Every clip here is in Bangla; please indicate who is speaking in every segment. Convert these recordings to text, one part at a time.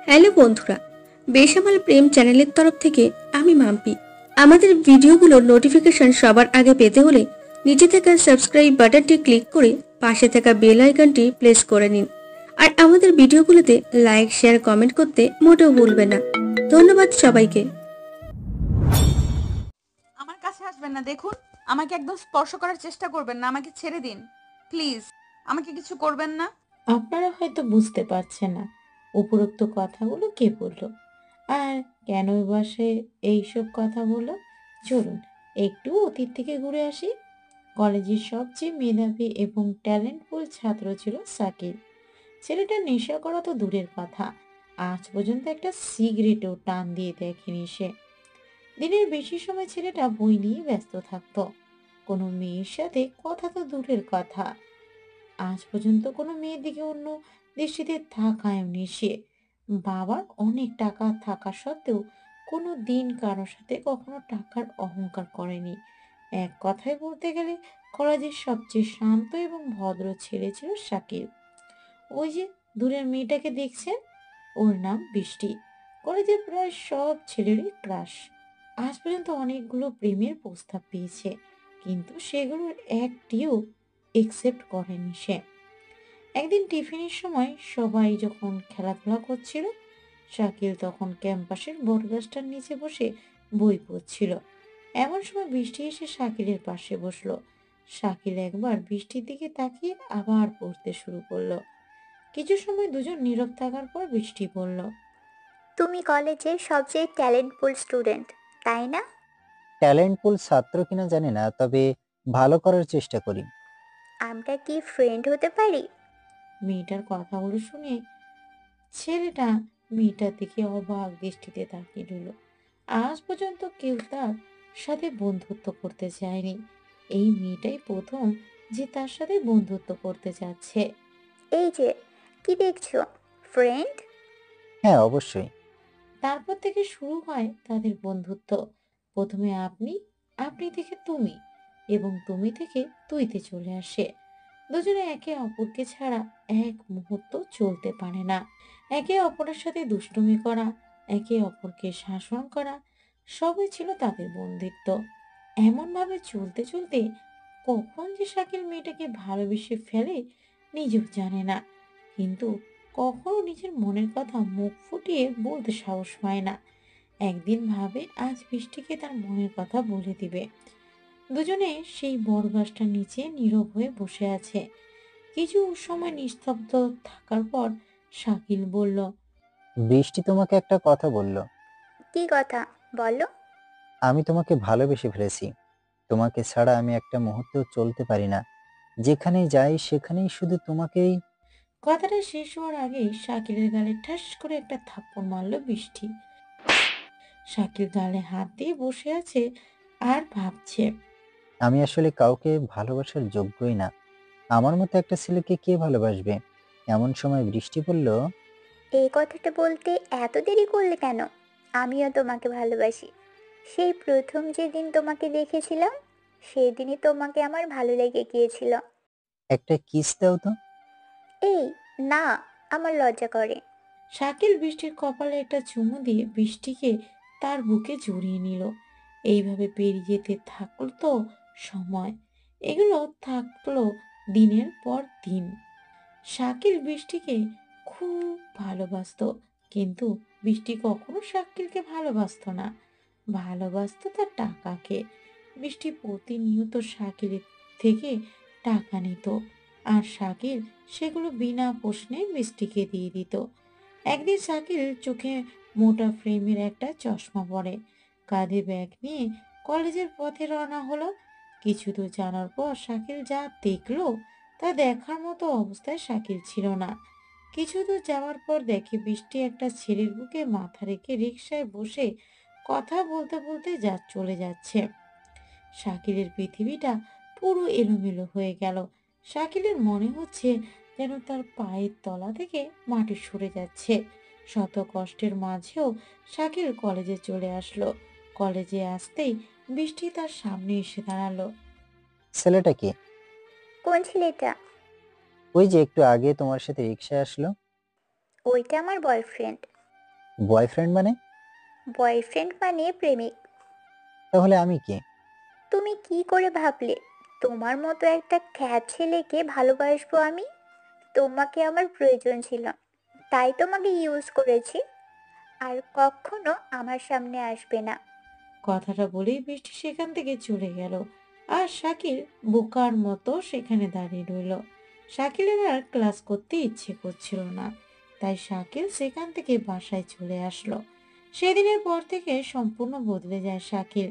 Speaker 1: হ্যালো বন্ধুরা, বেসামাল প্রেম চ্যানেলের তরফ থেকে আমি মাম্পি। আমাদের ভিডিওগুলোর নোটিফিকেশন সবার আগে পেতে হলে নিচে থাকা সাবস্ক্রাইব বাটনটি ক্লিক করে পাশে থাকা বেল আইকনটি প্রেস করে নিন। আর আমাদের ভিডিওগুলোতে লাইক, শেয়ার, কমেন্ট করতে মোটেও ভুলবেন না। ধন্যবাদ সবাইকে।
Speaker 2: আমার কাছে আসবেন না, দেখুন আমাকে একদম স্পর্শ করার চেষ্টা করবেন না, আমাকে ছেড়ে দিন প্লিজ। আমাকে কিছু করবেন না।
Speaker 3: আপনারা হয়তো বুঝতে পারছেন না উপরোক্ত কথাগুলো কে বলল আর কেন বা সে এইসব কথা বলল। চলুন একটু অতীত থেকে ঘুরে আসি। কলেজের সবচেয়ে মেধাবী এবং ট্যালেন্টফুল ছাত্র ছিল সাকিব। ছেলেটা নেশা করা তো দূরের কথা, আজ পর্যন্ত একটা সিগারেটও টান দিয়ে দেখেনি সে। দিনের বেশি সময় ছেলেটা বই নিয়ে ব্যস্ত থাকতো। কোনো মেয়ের সাথে কথা তো দূরের কথা, আজ পর্যন্ত কোনো মেয়ের দিকে অন্য দৃষ্টিতে তাকায়নি সে। বাবার অনেক টাকা থাকা সত্ত্বেও কোনো দিন কারোর সাথে কখনো টাকার অহংকার করেনি। এক কথায় বলতে গেলে কলেজের সবচেয়ে শান্ত এবং ভদ্র ছেলে ছিল শাকিল। ওই যে দূরের মেয়েটাকে দেখছেন, ওর নাম বৃষ্টি। কলেজের প্রায় সব ছেলেরই ক্রাশ। আজ পর্যন্ত অনেকগুলো প্রেমের প্রস্তাব পেয়েছে, কিন্তু সেগুলোর একটিও একসেপ্ট করেনি সে। একদিন টিফিনের সময় সবাই যখন খেলাধুলা করছিল, শাকিল তখন ক্যাম্পাসের বটগাছটার নিচে বসে বই পড়ছিল। এমন সময় বৃষ্টি এসে শাকিলের পাশে বসলো। শাকিল একবার বৃষ্টির দিকে তাকিয়ে আবার পড়তে শুরু করলো। কিছু সময় দুজন নীরব থাকার পর বৃষ্টি বলল,
Speaker 4: তুমি কলেজের সবচেয়ে ট্যালেন্টফুল স্টুডেন্ট, তাই না?
Speaker 5: ট্যালেন্টফুল ছাত্র কিনা জানি না, তবে ভালো করার চেষ্টা করি।
Speaker 4: আমরা কি ফ্রেন্ড হতে পারি?
Speaker 3: মেয়েটার কথাগুলো শুনে ছেলেটা মেয়েটার দিকে অবাক দৃষ্টিতে তাকিয়ে রইল। আজ পর্যন্ত কেউ তার সাথে বন্ধুত্ব করতে চায়নি। এই মেয়েটাই প্রথম যে তার সাথে বন্ধুত্ব করতে যাচ্ছে।
Speaker 4: এই যে, কি দেখছো? ফ্রেন্ড?
Speaker 5: হ্যাঁ, অবশ্যই।
Speaker 3: তারপর থেকে শুরু হয় তাদের বন্ধুত্ব। প্রথমে আপনি, আপনি থেকে তুমি, এবং তুমি থেকে তুইতে চলে আসে। দুজনে একে অপরকে ছাড়া এক মুহূর্ত চলতে পারে না। একে অপরের সাথে দুষ্টুমি করা, একে অপরকে শাসন করা, সবই ছিল তাদের বন্ধুত্ব। এমনভাবে চলতে চলতে কখন যে শাকিল মেয়েটাকে ভালোবেসে ফেলে নিজেও জানে না, কিন্তু কখনো নিজের মনের কথা মুখ ফুটিয়ে বলতে সাহস পায় না। একদিন ভাবে আজ বৃষ্টিকে তার মনের কথা বলে দিবে। দুজনে সেই বটগাছটার নিচে নীরব হয়ে বসে আছে। কিছু সময় নিস্তব্ধ থাকার পর শাকিল বলল,
Speaker 5: বৃষ্টি তোমাকে একটা কথা বলল।
Speaker 4: কি কথা? বলো।
Speaker 5: আমি তোমাকে ভালোবেসে ফেলেছি। তোমাকে ছাড়া আমি একটা মুহূর্তও চলতে পারি না। যেখানেই যাই সেখানেই শুধু তোমাকেই।
Speaker 3: কথাটা শেষ হওয়ার আগেই শাকিলের গালে ঠাস করে একটা থাপ্পড় মারল বৃষ্টি। শাকিল গালে হাত দিয়ে বসে আছে আর ভাবছে,
Speaker 5: আমি আসলে কাউকে ভালোবাসার যোগ্যই না। আমার মতো একটা ছেলেকে কে ভালোবাসবে? এমন সময় বৃষ্টি বলল,
Speaker 4: এই কথাটা বলতে এত দেরি করলে কেন? আমিও তোমাকে ভালোবাসি। সেই প্রথম যেদিন তোমাকে দেখেছিলাম, সেই দিনই তোমাকে আমার ভালো লেগে গিয়েছিল।
Speaker 5: একটা কিস দাও তো।
Speaker 4: এই, না, আমার লজ্জা করে।
Speaker 3: শাকিল বৃষ্টির কপালে একটা চুমু দিয়ে বৃষ্টিকে তার বুকে জড়িয়ে নিল। এইভাবে পেরিয়ে যেতে থাকলো তো সময়। এগুলো থাকলো দিনের পর দিন। শাকিল বৃষ্টিকে খুব ভালোবাসতো, কিন্তু বৃষ্টি কখনো শাকিলকে ভালোবাসতো না, ভালোবাসতো তার টাকাকে। বৃষ্টি প্রতিনিয়ত শাকিলের থেকে টাকা নিত, আর শাকিল সেগুলো বিনা প্রশ্নে বৃষ্টিকে দিয়ে দিত। একদিন শাকিল চোখে মোটা ফ্রেমের একটা চশমা পরে, কাঁধে ব্যাগ নিয়ে কলেজের পথে রওনা হলো। কিছু দূর জানার পর শাকিল যা দেখলো তা দেখার মতো অবস্থায় শাকিল ছিল না। কিছু দূর যাওয়ার পর দেখে বৃষ্টি একটা ছেলের বুকে মাথা রেখে রিকশায় বসে কথা বলতে বলতে চলে যাচ্ছে। শাকিলের পৃথিবীটা পুরো এলোমেলো হয়ে গেল। শাকিলের মনে হচ্ছে যেন তার পায়ের তলা থেকে মাটি সরে যাচ্ছে। শত কষ্টের মাঝেও শাকিল কলেজে চলে আসলো। কলেজে আসতেই বৃষ্টি তার সামনে এসে দাঁড়ালো।
Speaker 5: ছেলেটা কি?
Speaker 4: কোন ছেলেটা?
Speaker 5: ওই যে একটু আগে তোমার সাথে রিকশায় আসলো।
Speaker 4: ওইটা আমার বয়ফ্রেন্ড।
Speaker 5: বয়ফ্রেন্ড মানে?
Speaker 4: বয়ফ্রেন্ড মানে প্রেমিক।
Speaker 5: তাহলে আমি কি?
Speaker 4: তুমি কি করে ভাবলে তোমার মতো একটা খ্যাত ছেলেকে ভালোবাসবো আমি? তোমাকে আমার প্রয়োজন ছিল, তাই তোমাকে ইউজ করেছি। আর কখনো আমার সামনে আসবে না।
Speaker 3: কথাটা বলেই বৃষ্টি সেখান থেকে চলে গেল। আর শাকিল বোকার মতো সেখানে দাঁড়িয়ে রইল। শাকিলের আর ক্লাস করতে ইচ্ছে করছিল না, তাই শাকিল সেখান থেকে বাসায় চলে আসলো। সেদিনের পর থেকে সম্পূর্ণ বদলে যায় শাকিল।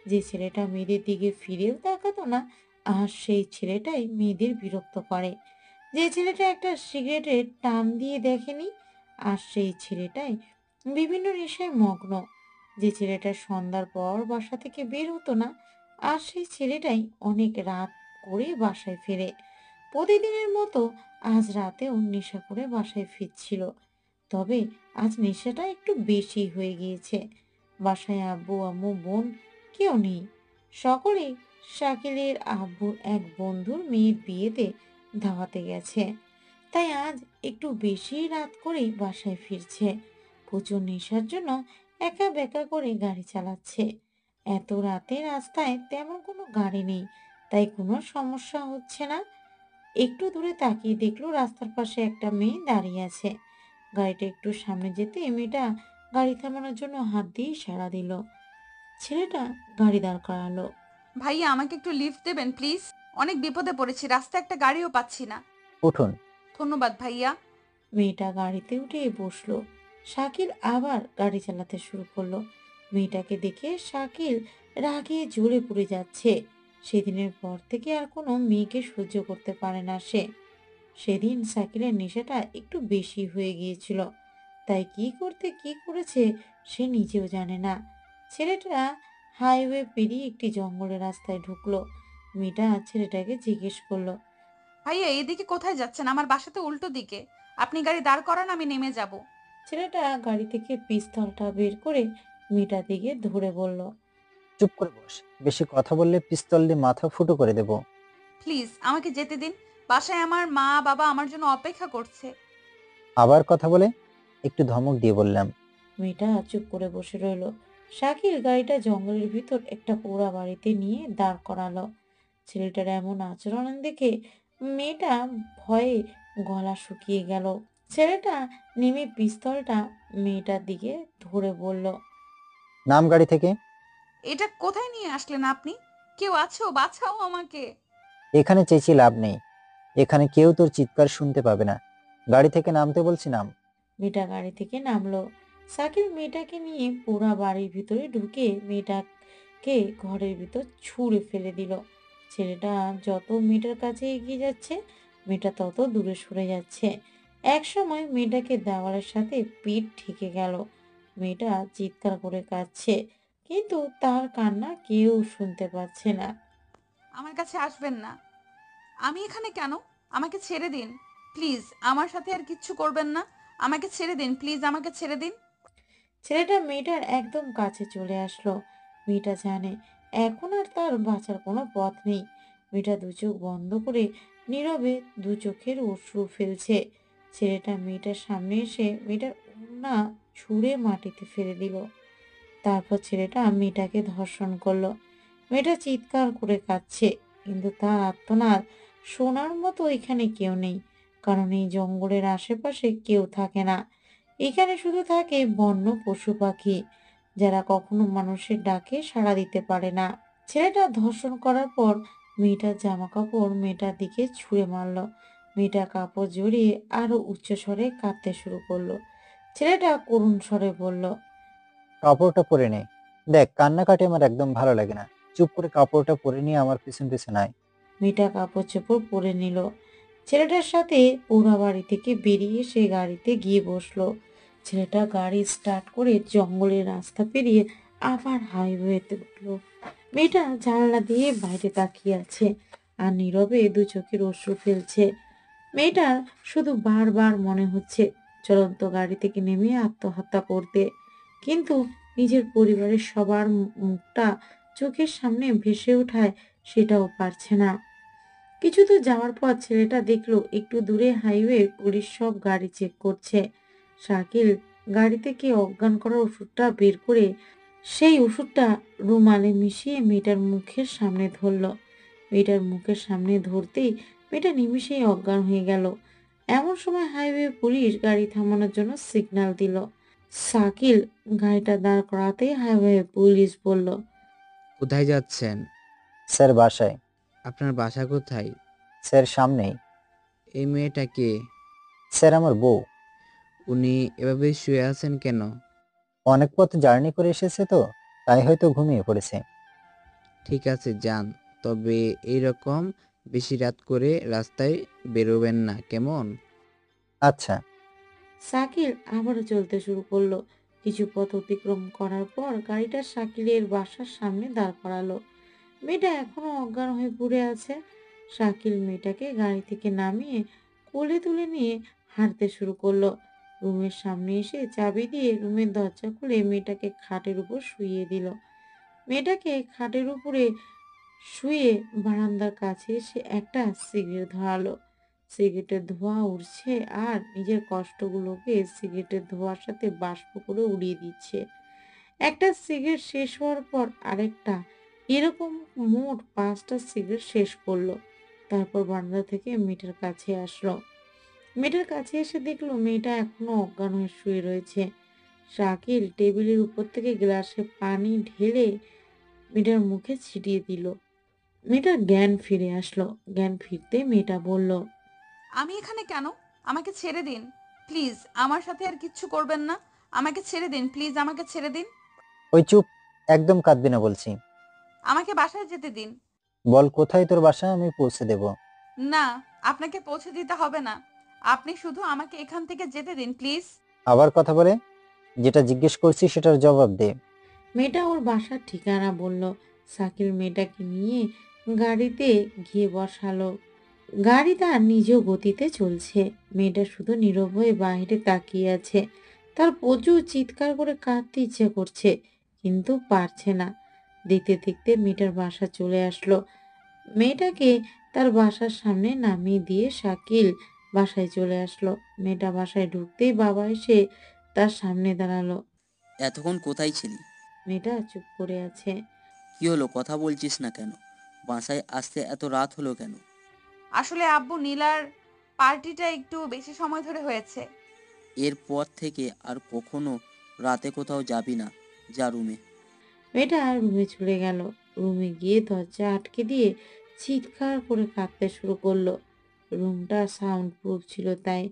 Speaker 3: যে ছেলেটা মেয়েদের দিকে ফিরেও তাকাতো না, আর সেই ছেলেটাই মেয়েদের বিরক্ত করে। যে ছেলেটা একটা সিগারেটের টান দিয়ে দেখেনি, আর সেই ছেলেটাই বিভিন্ন নেশায় মগ্ন। যে ছেলেটা সন্ধ্যার পর বাসা থেকে বের হতো না, আর সেই ছেলেটাই অনেক রাত করে বাসায় ফেরে। প্রতিদিনের মতো আজ রাতেও নেশা করে বাসায় ফিরছিল। তবে আজ নেশাটা একটু বেশি হয়ে গিয়েছে। বাসায় আব্বু আম্মু বোন কেউ নেই। সকলেই শাকিলের আব্বুর এক বন্ধুর মেয়ের বিয়েতে দাওয়াতে গেছে। তাই আজ একটু বেশি রাত করেই বাসায় ফিরছে। প্রচুর নেশার জন্য একা বেকা করে গাড়ি চালাচ্ছে। এত রাতে রাস্তায় তেমন কোনো গাড়ি নেই, তাই কোনো সমস্যা হচ্ছে না। একটু দূরে তাকিয়ে দেখলো রাস্তার পাশে একটা মেয়ে দাঁড়িয়ে আছে। গাড়িটা একটু সামনে যেতে মেয়েটা গাড়ি থামানোর জন্য হাত দিয়ে ইশারা দিল। ছেলেটা গাড়ি দাঁড় করালো।
Speaker 2: ভাইয়া আমাকে একটু লিফট দেবেন প্লিজ? অনেক বিপদে পড়েছি, রাস্তায় একটা গাড়িও পাচ্ছি না।
Speaker 5: উঠুন।
Speaker 2: ধন্যবাদ ভাইয়া।
Speaker 3: মেয়েটা গাড়িতে উঠে বসলো। শাকিল আবার গাড়ি চালাতে শুরু করলো। মেয়েটাকে দেখে শাকিল রাগে জ্বলে পুড়ে যাচ্ছে। সেদিনের পর থেকে আর কোনো মেয়েকে সহ্য করতে পারে না সে। সেদিন শাকিলের নেশাটা একটু বেশি হয়ে গিয়েছিল, তাই কি করতে কি করেছে সে নিজেও জানে না। ছেলেটা হাইওয়ে পেরিয়ে একটি জঙ্গলের রাস্তায় ঢুকলো। মেয়েটা ছেলেটাকে জিজ্ঞেস করলো।
Speaker 2: ভাইয়া এদিকে কোথায় যাচ্ছেন? আমার বাসা তো উল্টো দিকে। আপনি গাড়ি দাঁড় করান, আমি নেমে যাব।
Speaker 3: ছেলেটা গাড়ি থেকে পিস্তলটা বের করে মেয়েটার দিকে ধরে বলল।
Speaker 5: চুপ করে বস। বেশি কথা বললে পিস্তল দিয়ে মাথা ফুটো করে দেব।
Speaker 2: প্লিজ আমাকে যেতে দিন। বাসায় আমার মা বাবা আমার জন্য অপেক্ষা করছে।
Speaker 5: আবার কথা বলে? একটু ধমক দিয়ে বললাম।
Speaker 3: মেয়েটা চুপ করে বসে রইল। শাকিল গাড়িটা জঙ্গলের ভিতর একটা পোড়া বাড়িতে নিয়ে দাঁড় করালো। ছেলেটার এমন আচরণ দেখে মেয়েটা ভয়ে গলা শুকিয়ে গেল। ছেলেটা নেমে পিস্তলটা মেয়েটার দিকে ধরে বলল।
Speaker 5: নাম গাড়ি থেকে।
Speaker 2: এটা কোথায় নিয়ে আসলেন আপনি? কেউ আছো? বাঁচাও আমাকে।
Speaker 5: এখানে চেঁচিয়ে লাভ নেই। এখানে কেউ তোর চিৎকার শুনতে পাবে না। গাড়ি থেকে নামতে বলছি, নাম।
Speaker 3: মেয়েটা গাড়ি থেকে নামলো। শাকিল মেয়েটাকে নিয়ে পোড়া বাড়ির ভিতরে ঢুকে মেয়েটাকে ঘরের ভিতর ছুঁড়ে ফেলে দিল। ছেলেটা যত মেয়েটার কাছে এগিয়ে যাচ্ছে, মেয়েটা তত দূরে সরে যাচ্ছে। এক সময় মেয়েটাকে দেওয়ালের সাথে পিঠ ঠেকে গেল। মেয়েটা চিৎকার করে কাঁদছে, কিন্তু তার কান্না কেউ শুনতে পাচ্ছে না।
Speaker 2: আমার কাছে আসবেন না। আমি এখানে কেন? আমাকে ছেড়ে দিন প্লিজ। আমার সাথে আর কিচ্ছু করবেন না। আমাকে ছেড়ে দিন প্লিজ, আমাকে ছেড়ে দিন।
Speaker 3: ছেলেটা মেয়েটার একদম কাছে চলে আসলো। মেয়েটা জানে এখন আর তার বাঁচার কোনো পথ নেই। মেয়েটা দু চোখ বন্ধ করে নীরবে দু চোখের অশ্রু ফেলছে। ছেলেটা মেয়েটার সামনে এসে মেয়েটার ওড়না ছুঁড়ে মাটিতে ফেলে দিল। তারপর ছেলেটা মেয়েটাকে ধর্ষণ করলো। মেয়েটা চিৎকার করে কাঁদছে, কিন্তু তার আর্তনাদ শোনার মতো এখানে কেউ নেই, কারণ এই জঙ্গলের আশেপাশে কেউ থাকে না। এখানে শুধু থাকে বন্য পশু পাখি, যারা কখনো মানুষের ডাকে সাড়া দিতে পারে না। ছেলেটা ধর্ষণ করার পর মেয়েটার জামা কাপড় মেয়েটার দিকে ছুঁড়ে মারলো। মেয়েটা কাপড় জড়িয়ে আরো উচ্চস্বরে কাঁদতে শুরু করলো। ছেলেটা করুণ স্বরে বলল।
Speaker 5: কাপড়টা পরে নে। দেখ, কান্নাকাটি আমার একদম ভালো লাগে না। চুপ করে কাপড়টা পরে নিয়ে আমার পিছন পিছন আয়।
Speaker 3: মেয়েটা কাপড় চোপড় পরে নিল। ছেলেটার সাথে পোড়া বাড়ি থেকে বেরিয়ে সে গাড়িতে গিয়ে বসলো। ছেলেটা গাড়ি স্টার্ট করে জঙ্গলের রাস্তা পেরিয়ে আবার হাইওয়েতে উঠলো। মেয়েটা জানলা দিয়ে বাইরে তাকিয়ে আছে আর নীরবে দু চোখের অশ্রু ফেলছে। মেয়েটার শুধু বারবার মনে হচ্ছে চলন্ত গাড়ি থেকে নেমে আত্মহত্যা করতে, কিন্তু নিজের পরিবারের সবার মুখটা চোখের সামনে ভেসে ওঠায় সেটাও পারছে না। কিছু দূর যাওয়ার পর ছেলেটা দেখলো একটু দূরে হাইওয়ে পুলিশ সব গাড়ি চেক করছে। শাকিল গাড়ি থেকে অজ্ঞান করার ওষুধটা বের করে সেই ওষুধটা রুমালে মিশিয়ে মেয়েটার মুখের সামনে ধরল। মেয়েটার মুখের সামনে ধরতেই মেয়েটা নিমিষেই অজ্ঞান হয়ে গেল। এমন সময় হাইওয়ে পুলিশ গাড়ি থামানোর জন্য সিগন্যাল দিল। শাকিল গাড়িটা দাঁড় করাতেই হাইওয়ে পুলিশ বলল,
Speaker 6: কোথায় যাচ্ছেন?
Speaker 5: স্যার বাসায়।
Speaker 6: আপনার বাসা কোথায়?
Speaker 5: স্যার সামনেই।
Speaker 6: এই মেয়েটা কে?
Speaker 5: স্যার আমার বউ।
Speaker 6: উনি এভাবে শুয়ে আছেন কেন?
Speaker 5: অনেক পথ জার্নি করে এসেছে তো, তাই হয়তো ঘুমিয়ে পড়েছে।
Speaker 6: ঠিক আছে, যান। তবে এইরকম বেশি রাত করে রাস্তায় বেরোবেন না, কেমন?
Speaker 5: আচ্ছা।
Speaker 3: শাকিল আবারও চলতে শুরু করলো। কিছু পথ অতিক্রম করার পর গাড়িটা শাকিলের বাসার সামনে দাঁড় করালো। মেয়েটা এখনো অজ্ঞান হয়ে পড়ে আছে। শাকিল মেয়েটাকে গাড়ি থেকে নামিয়ে কোলে তুলে নিয়ে হাঁটতে শুরু করলো। রুমের সামনে এসে চাবি দিয়ে রুমের দরজা খুলে মেয়েটাকে খাটের উপর শুইয়ে দিল। মেয়েটাকে খাটের উপরে শুয়ে বারান্দার কাছে এসে একটা সিগারেট ধরালো। সিগারেটের ধোঁয়া উঠছে আর নিজের কষ্টগুলোকে সিগারেটের ধোঁয়ার সাথে বাষ্প করে উড়িয়ে দিচ্ছে। একটা সিগারেট শেষ হওয়ার পর আরেকটা, এরকম মোট 5টা সিগারেট শেষ করলো। তারপর বারান্দা থেকে মেয়েটার কাছে আসলো। মেয়েটার কাছে এসে দেখলো মেয়েটা এখনো অজ্ঞান হয়ে শুয়ে রয়েছে। শাকিল টেবিলের উপর থেকে গ্লাসে পানি ঢেলে মেয়েটার মুখে ছিটিয়ে দিল। মেয়েটার জ্ঞান ফিরে আসলো। জ্ঞান ফিরতে মেয়েটা বলল,
Speaker 2: আমি এখানে কেন? আমাকে ছেড়ে দিন প্লিজ, আমার সাথে আর কিচ্ছু করবেন না। আমাকে ছেড়ে দিন প্লিজ, আমাকে ছেড়ে দিন।
Speaker 5: ওই চুপ, একদম কাঁদবি না বলছি।
Speaker 2: আমাকে বাসায় যেতে দিন।
Speaker 5: বল কোথায় তোর বাসা, আমি পৌঁছে দেব।
Speaker 2: না, আপনাকে পৌঁছে দিতে হবে না। আপনি শুধু আমাকে এখান থেকে যেতে দিন প্লিজ।
Speaker 5: আবার কথা বলে, যেটা জিজ্ঞেস করছি সেটার জবাব দে।
Speaker 3: মেয়েটা ওর বাসার ঠিকানা বলল। শাকিল মেয়েটাকে নিয়ে গাড়িতে গিয়ে বসালো। গাড়ি তার নিজ গতিতে চলছে। মেয়েটা শুধু নীরব হয়ে বাইরে তাকিয়ে আছে। তার প্রচুর চিৎকার করে কাঁদতে ইচ্ছে করছে, কিন্তু পারছে না। দেখতে দেখতে মেয়েটার বাসা চলে আসলো। মেয়েটাকে তার বাসার সামনে নামিয়ে দিয়ে শাকিল বাসায় চলে আসলো। মেয়েটা বাসায় ঢুকতেই বাবা এসে তার সামনে দাঁড়ালো।
Speaker 7: এতক্ষণ কোথায় ছিলি?
Speaker 3: মেয়েটা চুপ করে আছে।
Speaker 7: কি হলো, কথা বলছিস না কেন? বাসায় আসতে এত রাত হলো কেন?
Speaker 2: আসলে আব্বু, নীলার পার্টিটা একটু বেশি সময় ধরে হয়েছে।
Speaker 7: এরপর থেকে আর কখনো রাতে কোথাও যাবি না, যা রুমে।
Speaker 3: মেয়েটা রুমে চলে গেল। রুমে গিয়ে দরজা আটকে দিয়ে চিৎকার করে কাঁদতে শুরু করলো। রুমটা সাউন্ড প্রুফ ছিল, তাই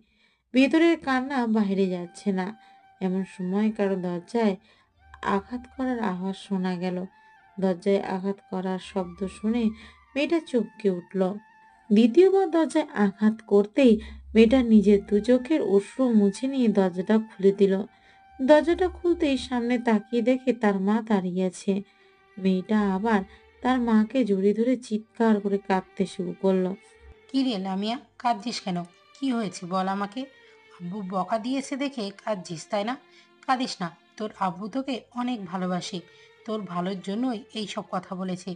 Speaker 3: ভেতরের কান্না বাইরে যাচ্ছে না। এমন সময় কারো দরজায় আঘাত করার আওয়াজ শোনা গেল। দরজায় আঘাত করার শব্দ শুনে মেয়েটা চমকে উঠল। দ্বিতীয়বার দরজায় আঘাত করতেই মেয়েটা নিজের দু চোখের অশ্রু মুছে নিয়ে দরজাটা খুলে দিল। দরজাটা খুলতেই সামনে তাকিয়ে দেখে তার মা দাঁড়িয়ে আছে। মেয়েটা আবার তার মাকে জড়িয়ে ধরে চিৎকার করে কাঁদতে শুরু করলো।
Speaker 8: কি রে লামিয়া, কাঁদছিস কেন? কি হয়েছে বল আমাকে। আব্বু বকা দিয়েছে দেখে কাঁদছিস তাই না? কাঁদিস না, তোর আব্বু তোকে অনেক ভালোবাসে। তোর ভালোর জন্যই এই সব কথা বলেছে।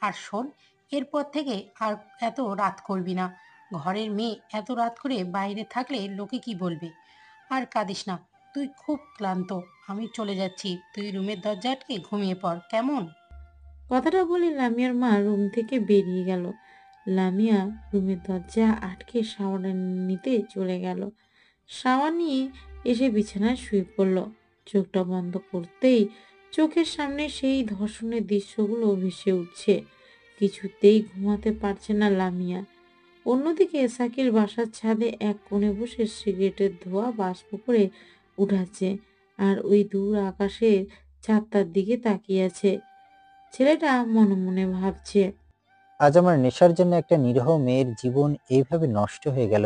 Speaker 8: আর শোন, এরপর থেকে আর এত রাত করবি না। ঘরের মেয়ে এত রাত করে বাইরে থাকলে লোকে কি বলবে? আর কাঁদিস না, তুই খুব ক্লান্ত। আমি চলে যাচ্ছি, তুই রুমের দরজা আটকে ঘুমিয়ে পড়, কেমন?
Speaker 3: কথাটা বলে লামিয়ার মা রুম থেকে বেরিয়ে গেল। লামিয়া রুমের দরজা আটকে শাওয়ার নিতে চলে গেল। শাওয়ার নিয়ে এসে বিছানায় শুয়ে পড়ল। চোখটা বন্ধ করতেই চোখের সামনে সেই ধর্ষণের দৃশ্যগুলো ভেসে উঠছে। কিছুতেই ঘুমাতে পারছে না লামিয়া। অন্যদিকে সাকির বাসার ছাদে এক কোণে বসে সিগারেটের ধোঁয়া বাষ্প করে উঠাচ্ছে আর ওই দূর আকাশের চাঁদটার দিকে তাকিয়ে আছে। ছেলেটা মনে মনে ভাবছে,
Speaker 5: আজ আমার নেশার জন্য একটা নিরীহ মেয়ের জীবন এইভাবে নষ্ট হয়ে গেল।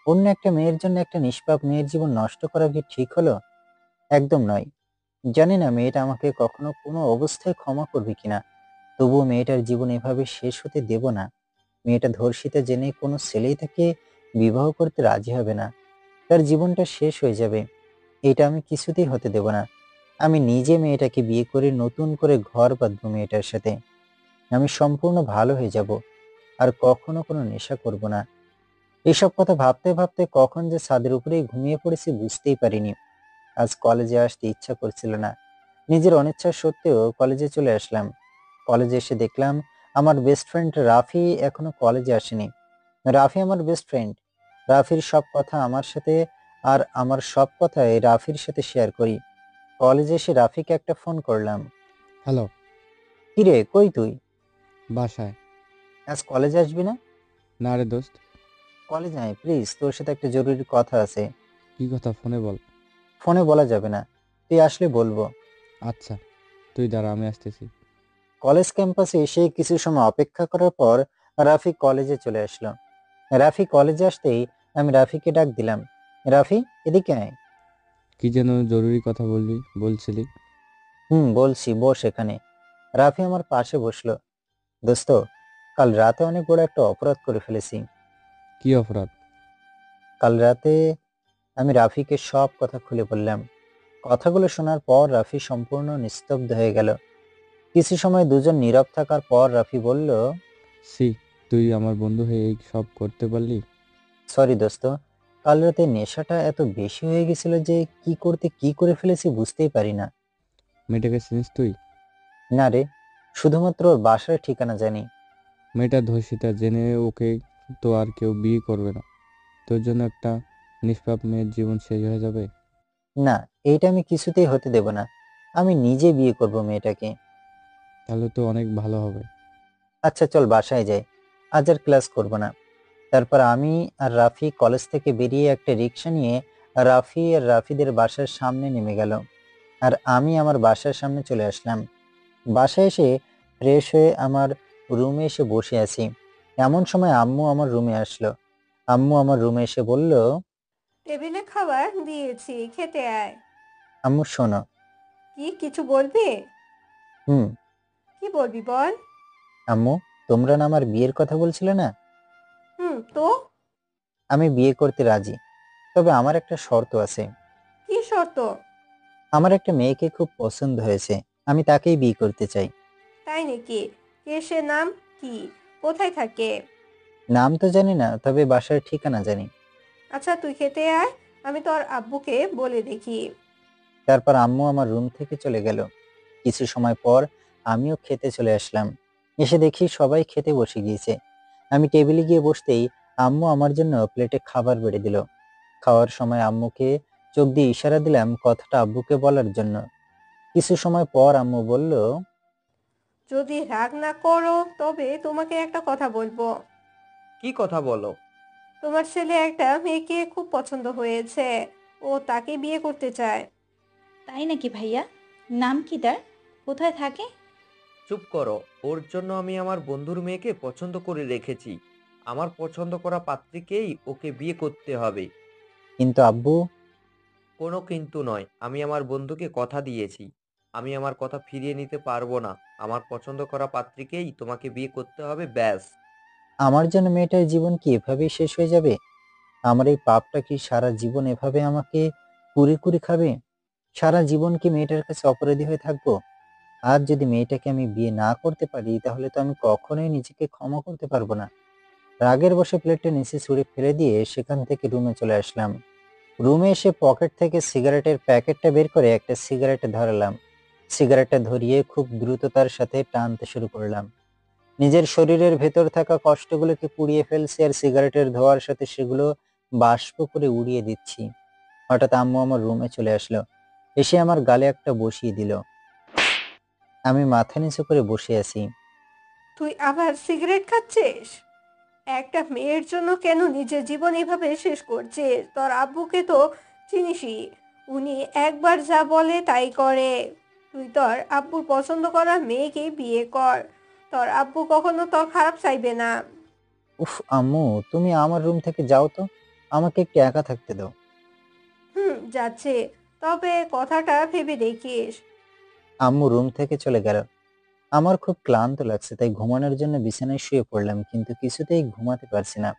Speaker 5: অন্য একটা মেয়ের জন্য একটা নিষ্পাপ মেয়ের জীবন নষ্ট করা কি ঠিক হলো? একদম নয়। জানি না মেয়েটা আমাকে কখনো কোনো অবস্থায় ক্ষমা করবে কিনা, তবুও মেয়েটার জীবন এভাবে শেষ হতে দেব না। মেয়েটা ধর্ষিতা জেনে কোনো ছেলেই তাকে বিবাহ করতে রাজি হবে না। তার জীবনটা শেষ হয়ে যাবে, এটা আমি কিছুতেই হতে দেব না। আমি নিজে মেয়েটাকে বিয়ে করে নতুন করে ঘর বাঁধবো মেয়েটার সাথে। আমি সম্পূর্ণ ভালো হয়ে যাব, আর কখনো কোনো নেশা করব না। এসব কথা ভাবতে ভাবতে কখন যে ছাদের উপরেই ঘুমিয়ে পড়েছি বুঝতেই পারিনি। আজ কলেজে আসতে ইচ্ছা করছিল না। নিজের অনিচ্ছা সত্ত্বেও কলেজে চলে আসলাম। কলেজে এসে দেখলাম আমার বেস্ট ফ্রেন্ড রাফি এখনো কলেজে আসেনি। রাফি আমার বেস্ট ফ্রেন্ড। রাফির সব কথা আমার সাথে, আর আমার সব কথাই রাফির সাথে শেয়ার করি। কলেজে এসে রাফিকে একটা ফোন করলাম।
Speaker 9: হ্যালো।
Speaker 5: কিরে, কই তুই?
Speaker 9: বাসায়।
Speaker 5: আজ কলেজে আসবি না?
Speaker 9: না রে দোস্ত।
Speaker 5: কলেজ আয় প্লিজ, তোর সাথে একটা জরুরি কথা আছে।
Speaker 9: কি কথা ফোনে বল।
Speaker 5: ফোনে বলা যাবে না, তুই আসলে বলবো।
Speaker 9: আচ্ছা, তুই দাঁড়া, আমি আসতেছি।
Speaker 5: কলেজ ক্যাম্পাসে এসে কিছু সময় অপেক্ষা করার পর রাফি কলেজে চলে আসলো। রাফি কলেজে আসতেই আমি রাফিকে ডাক দিলাম, রাফি এদিকে আয়।
Speaker 9: কি যেন জরুরি কথা বলছিলি?
Speaker 5: বলছি, বস এখানে। রাফি আমার পাশে বসলো। দোস্ত, কাল রাতে অনেক বড় একটা অপরাধ করে ফেলেছি।
Speaker 9: কি অপরাধ?
Speaker 5: কাল রাতে আমি রাফিকে সব কথা খুলে বললাম। কথাগুলো শোনার পর রাফি সম্পূর্ণ নিস্তব্ধ হয়ে গেল। কিছু সময় দুজন নীরব থাকার পর রাফি বলল,
Speaker 9: সি, তুই আমার বন্ধু হয়ে এই সব করতে পারলি?
Speaker 5: সরি দোস্ত, কাল রাতে নেশাটা এত বেশি হয়ে গেছিল যে কি করে ফেলেছি বুঝতেই পারি না।
Speaker 9: মেয়েটাকে চিনিস তুই?
Speaker 5: না রে, শুধুমাত্র ওর বাসার ঠিকানা জানি।
Speaker 9: মেয়েটা ধর্ষিতা, জেনে ওকে তো আর কেউ বিয়ে করবে না। তোর জন্য একটা নিষ্পাপ মেয়ের জীবন শেষ হয়ে যাবে।
Speaker 5: না, এইটা আমি কিছুতেই হতে দেব না। আমি নিজে বিয়ে করব মেয়েটাকে।
Speaker 9: তাহলে তো অনেক ভালো হবে।
Speaker 5: আচ্ছা চল বাসায় যাই, আজ আর ক্লাস করব না। তারপর আমি আর রাফি কলেজ থেকে বেরিয়ে একটা রিক্সা নিয়ে রাফি আর রাফিদের বাসার সামনে নেমে গেল। আর আমি আমার বাসার সামনে চলে আসলাম। বাসায় এসে ফ্রেশ হয়ে আমার রুমে এসে বসে আছি। এমন সময় আম্মু আমার রুমে আসলো। আম্মু আমার রুমে এসে বলল,
Speaker 10: টেবিলে খাবার দিয়েছি, খেতে আয়।
Speaker 5: আম্মু শোনো।
Speaker 10: কি কিছু বলবি?
Speaker 5: হুম।
Speaker 10: কি বলবি বল।
Speaker 5: আম্মু, তোমরা না আমার বিয়ের কথা বলছিলে না?
Speaker 10: তো
Speaker 5: আমি বিয়ে করতে রাজি, তবে আমার একটা শর্ত আছে।
Speaker 10: কি শর্ত?
Speaker 5: আমার একটা মেয়েকে খুব পছন্দ হয়েছে, আমি তাকেই বিয়ে করতে চাই।
Speaker 10: তাই নাকি? কে সে? নাম কি? কোথায় থাকে?
Speaker 5: নাম তো জানি না, তবে বাসার ঠিকানা জানি।
Speaker 10: আচ্ছা তুই খেতে আয়, আমি তোর আব্বুকে বলে দেখি।
Speaker 5: তারপর আম্মু আমার রুম থেকে চলে গেল। কিছু সময় পর আমিও খেতে চলে আসলাম। এসে দেখি সবাই খেতে বসে গিয়েছে। আমি টেবিলে গিয়ে বসতেই আম্মু আমার জন্য প্লেটে খাবার বেড়ে দিল। খাওয়ার সময় আম্মুকে চোখ দিয়ে ইশারা দিলাম কথাটা আব্বুকে বলার জন্য। কিছু সময় পর আম্মু বলল,
Speaker 10: যদি রাগ না করো তবে তোমাকে একটা কথা বলবো।
Speaker 11: কি কথা বলো?
Speaker 10: তোমার ছেলে একটা মেয়েকে খুব পছন্দ হয়েছে, ও তাকে বিয়ে করতে চায়।
Speaker 12: তাই নাকি ভাইয়া? নাম কি তার? কোথায় থাকে?
Speaker 11: চুপ করো। ওর জন্য আমি আমার বন্ধুর মেয়েকে পছন্দ করে রেখেছি। আমার পছন্দ করা পাত্রীকেই ওকে বিয়ে করতে হবে।
Speaker 5: কিন্তু আব্বু।
Speaker 11: কোনো কিন্তু নয়, আমি আমার বন্ধুকে কথা দিয়েছি। আমি আমার কথা ফিরিয়ে নিতে পারবো না। আমার পছন্দ করা পাত্রীকেই তোমাকে বিয়ে করতে হবে, ব্যাস।
Speaker 5: আমার জন্য মেয়েটার জীবন কি এভাবেই শেষ হয়ে যাবে? আমার এই পাপটা কি সারা জীবন এভাবে আমাকে কুরে কুরে খাবে? সারা জীবন কি মেয়েটার কাছে অপরাধী হয়ে থাকবো? আর যদি মেয়েটাকে আমি বিয়ে না করতে পারি, তাহলে তো আমি কখনোই নিজেকে ক্ষমা করতে পারবো না। রাগের বশে প্লেটটা নিচে ছুঁড়ে ফেলে দিয়ে সেখান থেকে রুমে চলে আসলাম। রুমে এসে পকেট থেকে সিগারেটের প্যাকেটটা বের করে একটা সিগারেট ধরালাম। সিগারেটটা ধরিয়ে খুব দ্রুততার সাথে টানতে শুরু করলাম। নিজের শরীরের ভেতর থাকা কষ্টগুলোকে পুড়িয়ে ফেলছি, আর সিগারেটের ধোঁয়ার সাথে সেগুলো বাষ্প করে উড়িয়ে দিচ্ছি। হঠাৎ আম্মু আমার রুমে চলে আসলো। এসে আমার গালে একটা বসিয়ে দিল। আমি মাথা নিচু করে বসে আছি।
Speaker 10: তুই আবার সিগারেট খাচ্ছিস? একটা মেয়ের জন্য কেন নিজের জীবন এভাবে শেষ করছিস? তোর আব্বুকে তো চিনিসই, উনি একবার যা বলে তাই করে। তুই তোর আব্বুর পছন্দ করা মেয়েকে বিয়ে কর, তোর আব্বু কখনো তোর খারাপ চাইবে না।
Speaker 5: উফ আম্মু, তুমি আমার রুম থেকে যাও তো, আমাকে একটু একা থাকতে দাও।
Speaker 10: যাচ্ছে, তবে কথাটা ভেবে দেখিস।
Speaker 5: আম্মু রুম থেকে চলে গেল। আমার খুব ক্লান্ত লাগছে, তাই ঘুমানোর জন্য বিছানায় শুয়ে পড়লাম, কিন্তু কিছুতেই ঘুমাতে পারছি না।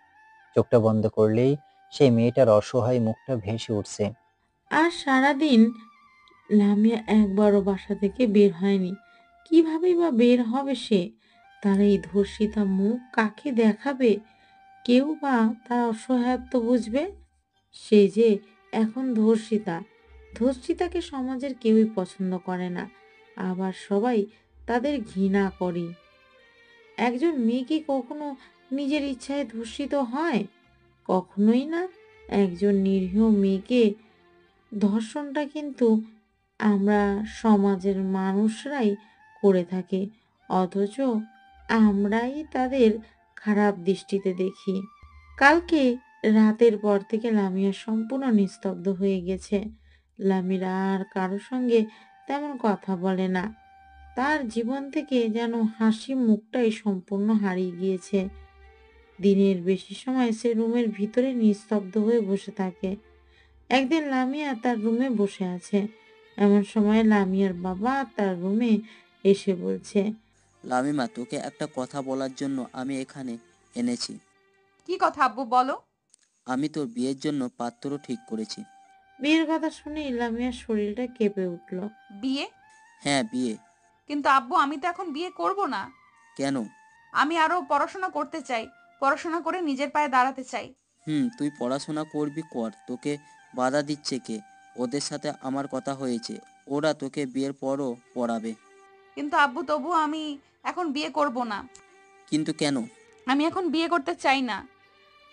Speaker 5: চোখটা বন্ধ করলেই সেই মেয়েটার অসহায় মুখটা ভেসে উঠছে।
Speaker 3: আর সারাদিন লামিয়া একবারও বাসা থেকে বের হয়নি। কিভাবেই বা বের হবে সে? তার এই ধর্ষিতা মুখ কাকে দেখাবে? কেউ বা তার অসহায়ত্ব বুঝবে? সে যে এখন ধর্ষিতা, ধর্ষিতাকে সমাজের কেউই পছন্দ করে না, আবার সবাই তাদের ঘৃণা করে। একজন মেয়ে কি কখনো নিজের ইচ্ছায় ধর্ষিত হয়? কখনোই না। একজন নিরীহ মেয়েকে ধর্ষণটা কিন্তু আমরা সমাজের মানুষরাই করে থাকি, অথচ আমরাই তাদের খারাপ দৃষ্টিতে দেখি। কালকে রাতের পর থেকে লামিয়া সম্পূর্ণ নিস্তব্ধ হয়ে গেছে। লামিরা আর কারোর সঙ্গে তেমন কথা বলে না। তার জীবন থেকে যেন হাসি মুখটাই সম্পূর্ণ হারিয়ে গিয়েছে। দিনের বেশি সময় সে রুমের ভিতরে নিস্তব্ধ হয়ে বসে থাকে। একদিন লামিয়া তার রুমে বসে আছে, এমন সময় লামিয়ার বাবা তার রুমে এসে বলছে,
Speaker 7: লামিমা, তোকে একটা কথা বলার জন্য আমি এখানে এনেছি।
Speaker 2: কি কথা আব্বু, বলো।
Speaker 7: আমি তোর বিয়ের জন্য পাত্র ঠিক করেছি।
Speaker 3: বিয়ের কথা শুনে লামিয়ার শরীরটা কেঁপে উঠল।
Speaker 2: বিয়ে?
Speaker 7: হ্যাঁ, বিয়ে।
Speaker 2: কিন্তু আব্বু, আমি তো এখন বিয়ে করব না।
Speaker 7: কেন?
Speaker 2: আমি আরো পড়াশোনা করতে চাই, পড়াশোনা করে নিজের পায়ে দাঁড়াতে চাই।
Speaker 7: তুই পড়াশোনা করবি, কর। তোকে বাধা দিচ্ছে কে? ওদের সাথে আমার কথা হয়েছে, ওরা তোকে বিয়ের পরও পড়াবে।
Speaker 2: কিন্তু আব্বু, তবুও আমি এখন বিয়ে করব না।
Speaker 7: কিন্তু কেন?
Speaker 2: আমি এখন বিয়ে করতে চাই না।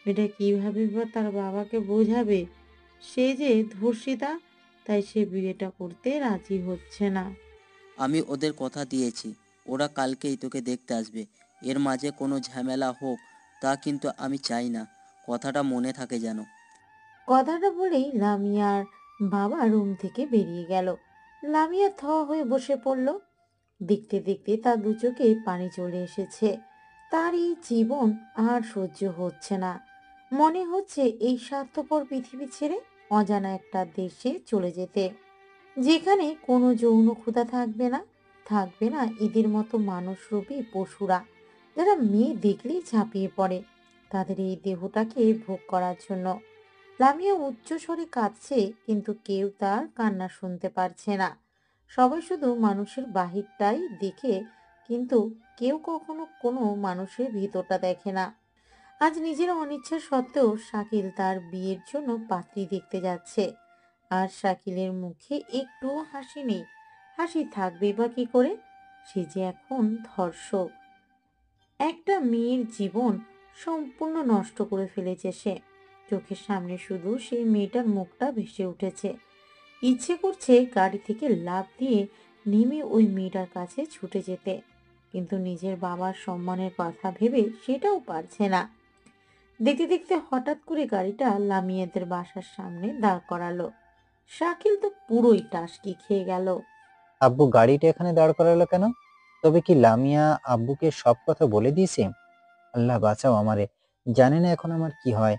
Speaker 3: এটা কিভাবে বা তার বাবাকে বোঝাবে সে যে ধর্ষিতা, তাই সে বিয়েটা করতে রাজি হচ্ছে না।
Speaker 7: আমি ওদের কথা দিয়েছি, ওরা কালকেই তোকে দেখতে আসবে। এর মাঝে কোনো ঝামেলা হোক তা কিন্তু আমি চাই না। কথাটা মনে থাকে যেন।
Speaker 3: কথাটা বলেই লামিয়ার বাবা রুম থেকে বেরিয়ে গেল। লামিয়া থ হয়ে বসে পড়ল। দেখতে দেখতে তার দু চোখে পানি চলে এসেছে। তার এই জীবন আর সহ্য হচ্ছে না। মনে হচ্ছে এই স্বার্থপর পৃথিবী ছেড়ে অজানা একটা দেশে চলে যেতে, যেখানে কোনো যৌন ক্ষুধা থাকবে না, থাকবে না এদের মতো মানুষরূপী পশুরা যারা মেয়ে দেখলেই ঝাঁপিয়ে পড়ে তাদের এই দেহটাকে ভোগ করার জন্য। লামিয়া উচ্চ স্বরে কাঁদছে, কিন্তু কেউ তার কান্না শুনতে পারছে না। সবাই শুধু মানুষের বাহিরটাই দেখে, কিন্তু কেউ কখনো কোনো মানুষের ভিতরটা দেখে না। আজ নিজের অনিচ্ছা সত্ত্বেও শাকিল তার বিয়ের জন্য পাত্রী দেখতে যাচ্ছে, আর শাকিলের মুখে একটুও হাসি নেই। হাসি থাকবে বা কি করে? সে যে এখন ধর্ষক। একটা মেয়ের জীবন সম্পূর্ণ নষ্ট করে ফেলেছে সে। চোখের সামনে শুধু সেই মেয়েটার মুখটা ভেসে উঠেছে। ইচ্ছে করছে গাড়ি থেকে লাফ দিয়ে নেমে ওই মেয়েটার কাছে ছুটে যেতে, কিন্তু নিজের বাবার সম্মানের কথা ভেবে সেটাও পারছে না। দেখতে দেখতে হঠাৎ করে গাড়িটা লামিয়াদের বাসার সামনে দাঁড় করালো। শাকিল তো পুরোই টাসকি খেয়ে গেল।
Speaker 5: আব্বু গাড়িটা এখানে দাঁড় করালো কেন? তবে কি লামিয়া আব্বুকে সব কথা বলে দিয়েছে? আল্লাহ বাঁচাও আমারে, জানি না এখন আমার কি হয়।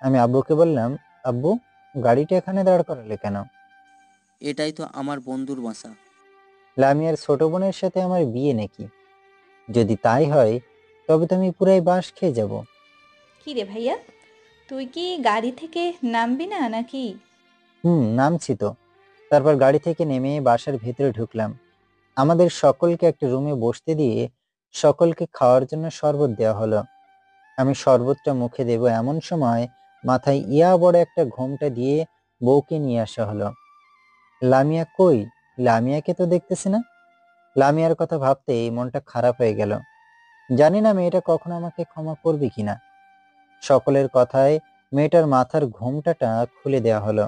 Speaker 5: আমি আব্বুকে বললাম, আব্বু গাড়িটা এখানে দাঁড় করালে কেন?
Speaker 7: এটাই তো আমার বন্ধুর বাসা।
Speaker 5: লামিয়ার ছোট বোনের সাথে আমার বিয়ে নাকি? যদি তাই হয় তবে তো আমি পুরাই বাঁশ খেয়ে যাব।
Speaker 12: কি রে ভাইয়া, তুই কি গাড়ি থেকে নামবি না নাকি?
Speaker 5: নামছি তো। তারপর গাড়ি থেকে নেমে বাসার ভেতরে ঢুকলাম। আমাদের সকলকে একটা রুমে বসতে দিয়ে সকলকে খাওয়ার জন্য শরবত দেওয়া হলো। আমি শরবতটা মুখে দেব এমন সময় মাথায় ইয়া বড় একটা ঘোমটা দিয়ে বউকে নিয়ে আসা হলো। লামিয়া কই? লামিয়াকে তো দেখতেছি না। লামিয়ার কথা ভাবতেই মনটা খারাপ হয়ে গেল। জানি না মেয়েটা কখনো আমাকে ক্ষমা করবে কিনা। সকলের কথায় মেয়েটার মাথার ঘোমটাটা খুলে দেওয়া হলো।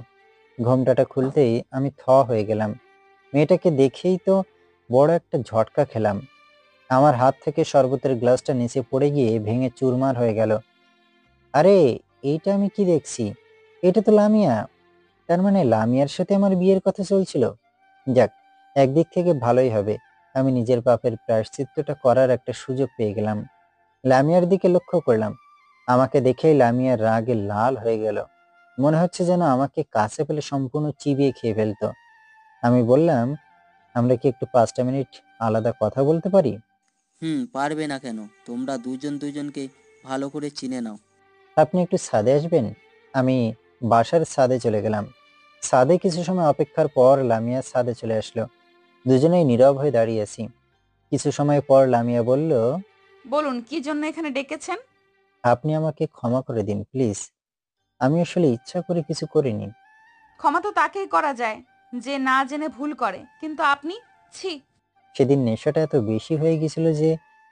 Speaker 5: ঘোমটাটা খুলতেই আমি থ হয়ে গেলাম। মেয়েটাকে দেখেই তো বড় একটা ঝটকা খেলাম। আমার হাত থেকে শরবতের গ্লাসটা নিচে পড়ে গিয়ে ভেঙে চুরমার হয়ে গেল। আরে, এইটা আমি কি দেখছি? এটা তো লামিয়া। তার মানে লামিয়ার সাথে আমার বিয়ের কথা চলছিল। যাক, একদিক থেকে ভালোই হবে, আমি নিজের পাপের প্রায়শ্চিত্তটা করার একটা সুযোগ পেয়ে গেলাম। লামিয়ার দিকে লক্ষ্য করলাম। আমাকে দেখেই লামিয়া রাগে লাল হয়ে গেল। মনে হচ্ছে যেন আমাকে কাছে পেলে সম্পূর্ণ চিবিয়ে খেয়ে ফেলতো। আমি বললাম, আমরা কি একটু 5টা মিনিট আলাদা কথা বলতে পারি?
Speaker 7: পারবে না কেন? তোমরা দুজন দুজনকে ভালো করে চিনে নাও।
Speaker 5: আপনি একটু ছাদে আসবেন? আমি বাসার ছাদে চলে গেলাম। ছাদে কিছু সময় অপেক্ষার পর লামিয়া ছাদে চলে আসলো। দুজনেই নীরব হয়ে দাঁড়িয়ে আছি। কিছু সময় পর লামিয়া বলল,
Speaker 2: বলুন, কি জন্য এখানে ডেকেছেন?
Speaker 5: আপনি আমাকে ক্ষমা করে দিন প্লিজ। আমি আসলে ইচ্ছা করে কিছু করিনি।
Speaker 2: ক্ষমা তো তাকেই করা যায় যে না জেনে ভুল করে, কিন্তু আপনি, ছি।
Speaker 5: সেদিন নেশাটা এত বেশি হয়ে গেছিল যে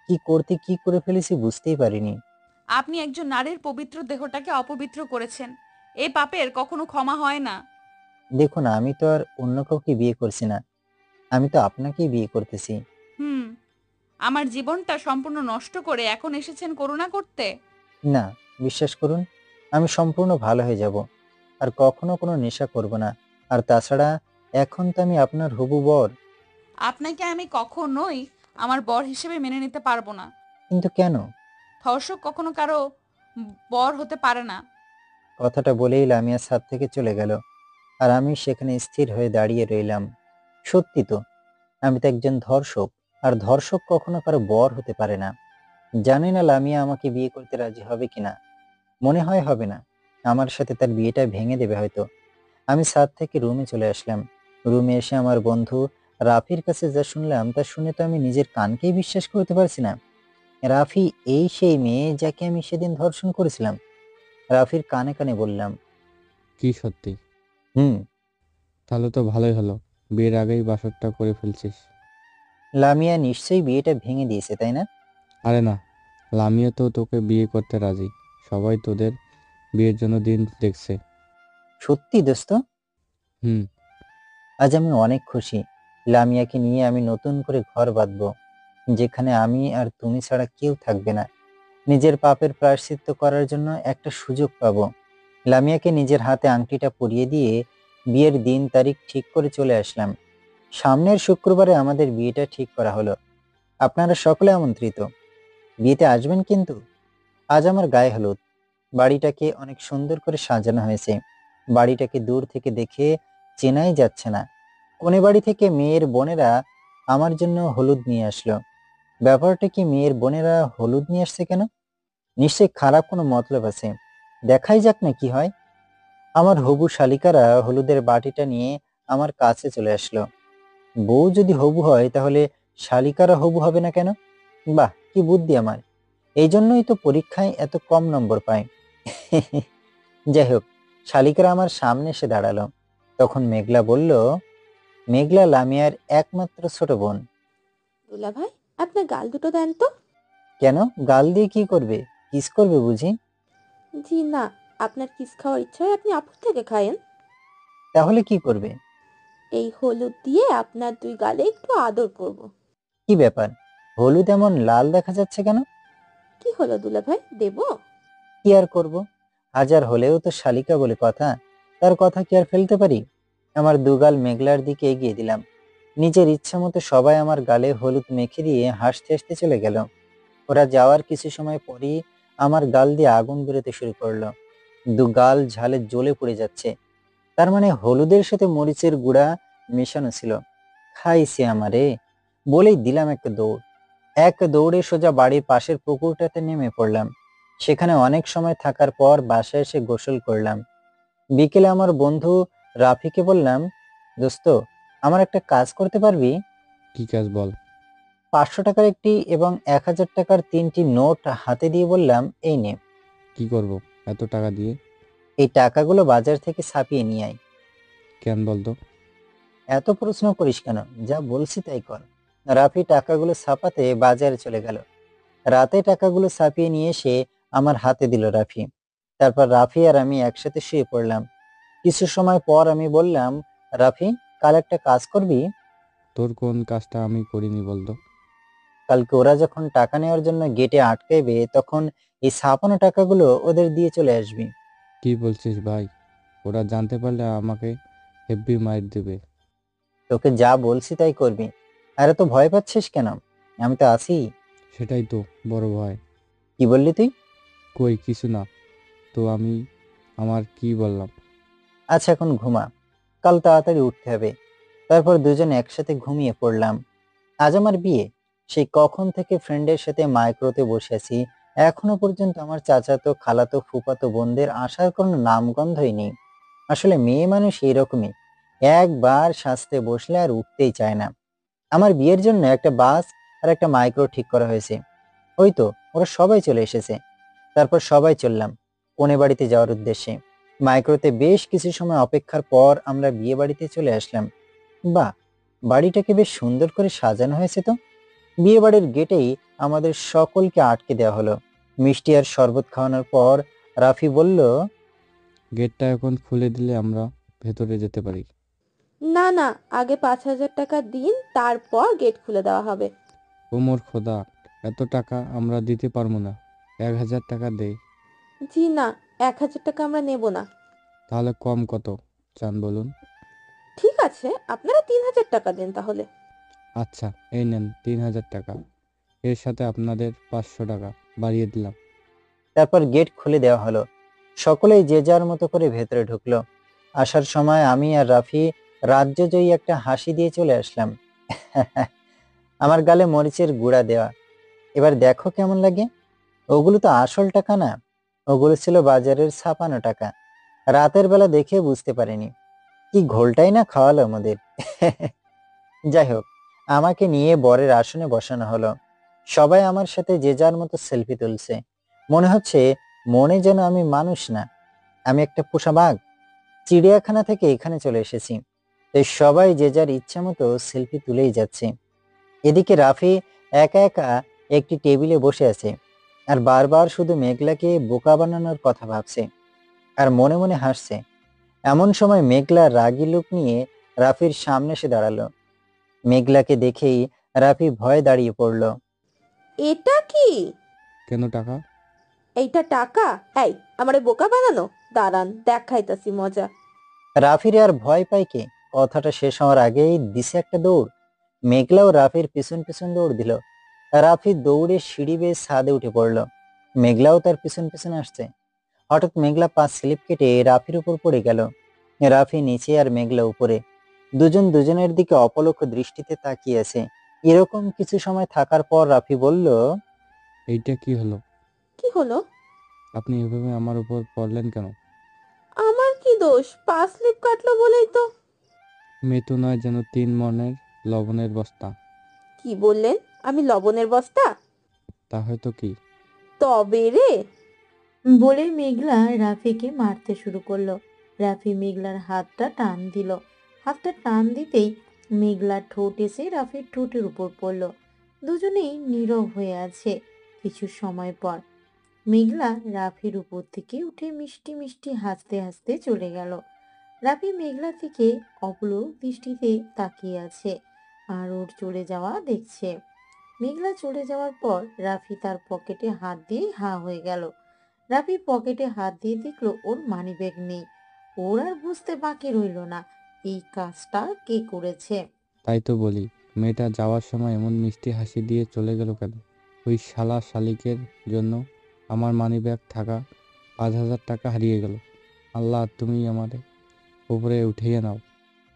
Speaker 5: কি করতে কি করে ফেলেছি বুঝতেই পারিনি।
Speaker 2: আপনি একজন নারীর পবিত্র দেহটাকে অপবিত্র করেছেন। এই পাপের কখনো ক্ষমা হয় না।
Speaker 5: দেখুন, আমি তো আর অন্য কাউকে বিয়ে করছি না, আমি তো আপনাকেই বিয়ে করতেছি।
Speaker 2: হুম, আমার জীবনটা সম্পূর্ণ নষ্ট করে এখন এসেছেন করুণা করতে।
Speaker 5: না, বিশ্বাস করুন, আমি সম্পূর্ণ ভালো হয়ে যাব, আর কখনো কোনো নেশা করব না। আর তাছাড়া এখন তো আমি আপনার হবু বর।
Speaker 2: আপনাকে আমি কখনোই আমার বর হিসেবে মেনে নিতে পারবো না।
Speaker 5: কিন্তু কেন?
Speaker 2: ধর্ষক কখনো কারো বর হতে পারে না।
Speaker 5: কথাটা বলেই লামিয়া ছাদ থেকে চলে গেল, আর আমি সেখানে স্থির হয়ে দাঁড়িয়ে রইলাম। সত্যি তো, আমি তো একজন ধর্ষক, আর ধর্ষক কখনো কারো বর হতে পারে না। জানি না লামিয়া আমাকে বিয়ে করতে রাজি হবে কিনা। মনে হয় হবে না, আমার সাথে তার বিয়েটা ভেঙে দেবে হয়তো। আমি ছাদ থেকে রুমে চলে আসলাম। রুমে এসে আমার বন্ধু রাফির কাছে যা শুনলাম তা শুনে তো আমি নিজের কানকেই বিশ্বাস করতে পারছি না। রাফি এই সেই মেয়ে যাকে আমি সেদিন ধর্ষণ করেছিলাম। রাফির কানে কানে বললাম,
Speaker 9: কি সত্যি?
Speaker 5: হুম।
Speaker 9: তাহলে তো ভালোই হলো, বিয়ের আগেই বাসরটা করে ফেলছিস।
Speaker 5: লামিয়া নিশ্চয়ই বিয়েটা ভেঙে দিয়েছে, তাই না?
Speaker 9: আরে না, লামিয়া তো তোকে বিয়ে করতে রাজি। সবাই তোদের বিয়ের জন্য দিন দেখছে।
Speaker 5: সত্যি দোস্ত?
Speaker 9: হুম।
Speaker 5: আজ আমি অনেক খুশি। লামিয়াকে নিয়ে আমি নতুন করে ঘর বাঁধবো, যেখানে আমি আর তুমি ছাড়া কেউ থাকবে না। নিজের পাপের প্রায়শ্চিত্ত করার জন্য একটা সুযোগ পাবো। লামিয়াকে নিজের হাতে আংটিটা পরিয়ে দিয়ে বিয়ের দিন তারিখ ঠিক করে চলে আসলাম। সামনের শুক্রবারে আমাদের বিয়েটা ঠিক করা হলো। আপনারা সকলে আমন্ত্রিত, বিয়েতে আসবেন কিন্তু। আজ আমার গায়ে হলুদ। বাড়িটাকে অনেক সুন্দর করে সাজানো হয়েছে। বাড়িটাকে দূর থেকে দেখে চেনাই যাচ্ছে না। কোনে বাড়ি থেকে মেয়ের বোনেরা আমার জন্য হলুদ নিয়ে আসলো। ব্যাপারটা কি, মেয়ের বোনেরা হলুদ নিয়ে আসছে কেন? নিশ্চয়ই খারাপ কোনো মতলব আছে। দেখাই যাক না কি হয়। আমার হবু শালিকারা হলুদের বাটিটা নিয়ে আমার কাছে চলে আসলো। বউ যদি হবু হয় তাহলে শালিকারা হবু হবে না কেন? বাহ, কি বুদ্ধি আমার! এই জন্যই তো পরীক্ষায় এত কম নম্বর পায়। যাই হোক, শালিকারা আমার সামনে এসে দাঁড়ালো। তখন মেঘলা বলল, মেঘলা লামিয়ার একমাত্র ছোট বোন।
Speaker 13: দুলা ভাই, আপনার গাল দুটো দেন তো।
Speaker 5: কেন, গাল দিয়ে কি করবে? কিস করবে বুঝি?
Speaker 13: জি না, আপনার কিস খাওয়ার ইচ্ছা হয় আপনি আপুর থেকে খায়েন।
Speaker 5: তাহলে কি করবে?
Speaker 13: এই হলুদ দিয়ে আপনার দুই গালে একটু আদর করব।
Speaker 5: কি ব্যাপার, হলুদ এমন লাল দেখা যাচ্ছে কেন?
Speaker 13: কি হলো দুলা ভাই, দেব?
Speaker 5: কি আর করব, হাজার হলেও তো শালিকা বলে কথা, তার কথা কি আর ফেলতে পারি? আমার দুগাল মেঘলার দিকে এগিয়ে দিলাম। নিজের ইচ্ছা মতো সবাই আমার গালে হলুদ মেখে দিয়ে হাসতে হাসতে চলে গেল। ওরা যাওয়ার কিছু সময় পরই আমার গাল দিয়ে আগুন বেরোতে শুরু করলো। দু গাল ঝালে জ্বলে পড়ে যাচ্ছে। তার মানে হলুদের সাথে মরিচের গুঁড়া মেশানো ছিল। খাইছে আমারে! বলেই দিলাম একটা দৌড়। এক দৌড়ে সোজা বাড়ির পাশের পুকুরটাতে নেমে পড়লাম। সেখানে অনেক সময় থাকার পর বাসায় এসে গোসল করলাম। বিকেলে আমার বন্ধু রাফিকে বললাম, দোস্ত, আমার একটা কাজ করতে পারবি?
Speaker 9: কি কাজ বল?
Speaker 5: 500 টাকার একটি এবং 1000 টাকার 3টি নোট হাতে দিয়ে বললাম, এই নে।
Speaker 9: কি করব এত টাকা দিয়ে?
Speaker 5: এই টাকাগুলো বাজার থেকে ছাপিয়ে নিয়ে আয়।
Speaker 9: কেন বলতো?
Speaker 5: এত প্রশ্ন করিস কেন, যা বলছি তাই কর। রাফি টাকাগুলো ছাপাতে বাজারে চলে গেল। রাতে টাকাগুলো ছাপিয়ে নিয়ে এসে আমার হাতে দিল রাফি। তারপর রাফি আর আমি একসাথে শুয়ে পড়লাম। কিছু সময় পর আমি বললাম, রাফি, কাল একটা কাজ করবি?
Speaker 9: তোর কোন কাজটা আমি করিনি বলতো?
Speaker 5: কালকে ওরা যখন টাকা নেওয়ার জন্য গেটে আটকাইবে তখন এই ছাপানো টাকাগুলো ওদের দিয়ে চলে আসবি।
Speaker 9: কি বলছিস ভাই? ওরা জানতে পারলে আমাকে হেব্বি মাইর দেবে।
Speaker 5: তোকে যা বলছি তাই করবি। আরে তো ভয় পাচ্ছিস কেন, আমি তো আছি।
Speaker 9: সেটাই তো বড় ভয়।
Speaker 5: কি বললি তুই?
Speaker 9: কই কিছু না তো, আমি আমার কি বললাম?
Speaker 5: আচ্ছা, এখন ঘুমা, কাল তাড়াতাড়ি উঠতে হবে। তারপর দুজনে একসাথে ঘুমিয়ে পড়লাম। আজ আমার বিয়ে। সেই কখন থেকে ফ্রেন্ডের সাথে মাইক্রোতে বসে আছি, এখনো পর্যন্ত আমার চাচাতো খালাতো ফুফাতো বোনদের আসার কোনো নামগন্ধই নেই। আসলে মেয়ে মানুষ এইরকমই, একবার সাজতে বসলে আর উঠতেই চায় না। আমার বিয়ের জন্য একটা বাস আর একটা মাইক্রো ঠিক করা হয়েছে। ওই তো ওরা সবাই চলে এসেছে। তারপর সবাই চললাম কোনে বাড়িতে যাওয়ার উদ্দেশ্যে। মাইক্রোতে বেশ কিছু সময় অপেক্ষার পর আমরা বিয়ে বাড়িতে চলে আসলাম। বাহ, বাড়িটাকে বেশ সুন্দর করে সাজানো হয়েছে তো। বিয়ে বাড়ির গেটেই আমাদের সকলকে আটকে দেওয়া হলো। মিষ্টি আর শরবত খাওয়ানোর পর রাফি বলল,
Speaker 9: গেটটা এখন খুলে দিলে আমরা ভেতরে যেতে পারি।
Speaker 13: না না, আগে 5,000 টাকা দিন, তারপর গেট খুলে দেওয়া হবে।
Speaker 9: ওমর খোদা, এত টাকা আমরা দিতে পারবো না। 1,000 টাকা দেই।
Speaker 13: জি না, 1,000 টাকা আমরা নেব না।
Speaker 9: তাহলে কম কত চান বলুন?
Speaker 13: ঠিক আছে, আপনারা 3,000 টাকা দেন তাহলে।
Speaker 9: আচ্ছা, এই নেন 3,000 টাকা। এর সাথে আপনাদের 500 টাকা বাড়িয়ে দিলাম।
Speaker 5: তারপর গেট খুলে দেওয়া হলো। সকলেই যে যার মতো করে ভেতরে ঢুকলো। আসার সময় আমি আর রাফি রাজ্যজয়ী একটা হাসি দিয়ে চলে আসলাম। আমার গালে মরিচের গুঁড়া দেওয়া। এবার দেখো কেমন লাগে। ওগুলো তো আসল টাকা না, ওগুলো ছিল বাজারের ছাপানো টাকা। রাতের বেলা দেখে বুঝতে পারিনি, কি ঘোলটাই না খাওয়ালো আমাদের। যাই হোক, আমাকে নিয়ে বরের আসনে বসানো হলো। সবাই আমার সাথে যে যার মতো সেলফি তুলছে। মনে হচ্ছে মনে যেন আমি মানুষ না, আমি একটা পোষা বাঘ। চিড়িয়াখানা থেকে এখানে চলে এসেছি, তাই সবাই যে যার ইচ্ছা মতো সেলফি তুলেই যাচ্ছে। এদিকে রাফি একা একা একটি টেবিলে বসে আছে আর বারবার শুধু মেঘলাকে বোকা বানানোর কথা ভাবছে আর মনে মনে হাসছে। এমন সময় মেঘলা রাগী লোক নিয়ে রাফির সামনে এসে দাঁড়ালো। মেঘলাকে দেখেই রাফি ভয়ে দাঁড়িয়ে পড়ল।
Speaker 13: এটা কি?
Speaker 9: কেন টাকা?
Speaker 13: এইটা টাকা? এই, আমারে বোকা বানানো? দাঁড়ান, দেখাইতাছি মজা।
Speaker 5: রাফির আর ভয় পায় কে? কথাটা শেষ হওয়ার আগেই দিছে একটা দৌড়। মেঘলাও রাফির পিছন পিছন দৌড় দিল। রাফি দৌড়ে সিঁড়ি বেয়ে ছাদে উঠে পড়ল। মেঘলাও তার পিছন পিছন আসছে। হঠাৎ মেঘলা পা স্লিপ কেটে রাফির উপর পড়ে গেল। রাফি নিচে আর মেঘলা উপরে, দুজন দুজনের দিকে অপলক দৃষ্টিতে তাকিয়ে আছে। এরকম কিছু সময় থাকার পর রাফি বলল,
Speaker 9: এইটা কি হলো?
Speaker 13: কি হলো?
Speaker 9: আপনি এভাবে আমার উপর পড়লেন কেন?
Speaker 13: আমার কি দোষ? পা স্লিপ কাটলো বলেই তো।
Speaker 9: মেয়ে তো নয় যেন 3 মনের লবণের বস্তা।
Speaker 13: কি বললেন? আমি লবণের বস্তা?
Speaker 9: তা হয়তো কি।
Speaker 13: তবে রে।
Speaker 3: বলে মেঘলা রাফিকে মারতে শুরু করলো। রাফি মেঘলার হাতটা টান দিল। হাতটা টান দিতেই মেঘলার ঠোঁট এসে রাফির ঠোঁটের উপর পড়লো। দুজনেই নীরব হয়ে আছে। কিছু সময় পর মেঘলা রাফির উপর থেকে উঠে মিষ্টি মিষ্টি হাসতে হাসতে চলে গেল। রাফি মেঘলা থেকে অপলক দৃষ্টিতে তাকিয়ে আছে আর ওর চলে যাওয়া দেখছে। মেঘলা চলে যাওয়ার পর রাফি তার পকেটে হাত দিয়ে হা হয়ে গেল। রাফি পকেটে হাত দিয়ে দেখলো ওর মানিব্যাগ নেই। ওর আর বুঝতে বাকি রইল না এই কাজটা কে করেছে।
Speaker 9: তাই তো বলি, মেয়েটা যাওয়ার সময় এমন মিষ্টি হাসি দিয়ে চলে গেল কেন? ওই শালা শালিকের জন্য আমার মানিব্যাগ থাকা 5,000 টাকা হারিয়ে গেল। আল্লাহ, তুমি আমারে উপরে উঠিয়ে নাও।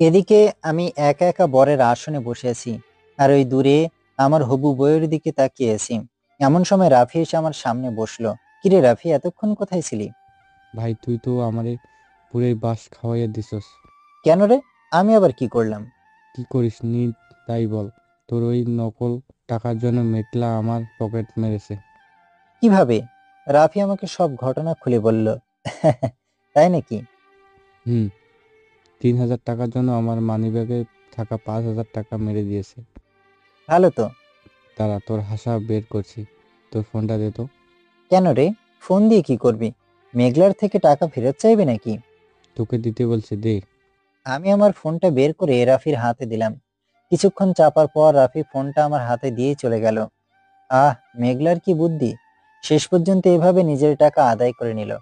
Speaker 5: এদিকে আমি একা একা বরের আসনে বসে আছি আর ওই দূরে আমার হবু বউয়ের দিকে তাকিয়ে আছি। এমন সময় রাফি এসে আমার সামনে বসলো। কিরে রাফি, এতক্ষণ কোথায় ছিলি?
Speaker 9: ভাই, তুই তো আমারে পুরে বাস খাওয়াইয়া দিছস।
Speaker 5: কেন রে, আমি আবার কি করলাম?
Speaker 9: কি করিস নি তাই বল। তোর ওই নকল টাকার জন্য মেঘলা আমার পকেট মেরেছে।
Speaker 5: কিভাবে? রাফি আমাকে সব ঘটনা খুলে বলল। তাই নাকি?
Speaker 9: 3,000 টাকার জন্য আমার মানিব্যাগে থাকা 5,000 টাকা মেরে দিয়েছে।
Speaker 5: ভালো তো।
Speaker 9: দাঁড়া, তোর হাসা বের করছি। তোর ফোনটা দে তো।
Speaker 5: কেন রে, ফোন দিয়ে কি করবি? মেঘলার থেকে টাকা ফেরত চাইবে নাকি?
Speaker 9: তোকে দিতে বলছে, দে।
Speaker 5: আমি আমার ফোনটা বের করে রাফির হাতে দিলাম। কিছুক্ষণ চাপার পর রাফি ফোনটা আমার হাতে দিয়ে চলে গেল। আহ, মেঘলার কি বুদ্ধি! শেষ পর্যন্ত এভাবে নিজের টাকা আদায় করে নিল।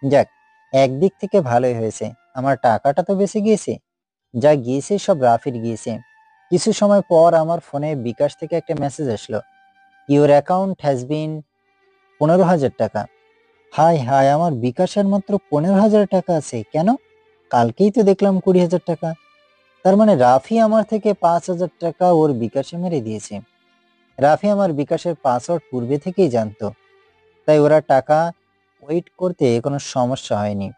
Speaker 5: যাক, একদিক থেকে ভালোই হয়েছে, আমার টাকাটা তো বেঁচে গিয়েছে। যা গিয়েছে সব রাফির গিয়েছে। কিছু সময় পর আমার ফোনে বিকাশ থেকে একটা মেসেজ আসলো, ইউর অ্যাকাউন্ট হ্যাজ বিন 15,000 টাকা। হায় হায়, আমার বিকাশের মাত্র 15,000 টাকা আছে কেন? কালকেই তো দেখলাম 20,000 টাকা। তার মানে রাফি আমার থেকে 5,000 টাকা ওর বিকাশে মেরে দিয়েছে। রাফি আমার বিকাশের পাসওয়ার্ড পূর্বে থেকেই জানতো, তাই ওরা টাকা ওয়েট করতে কোনো সমস্যা হয়নি।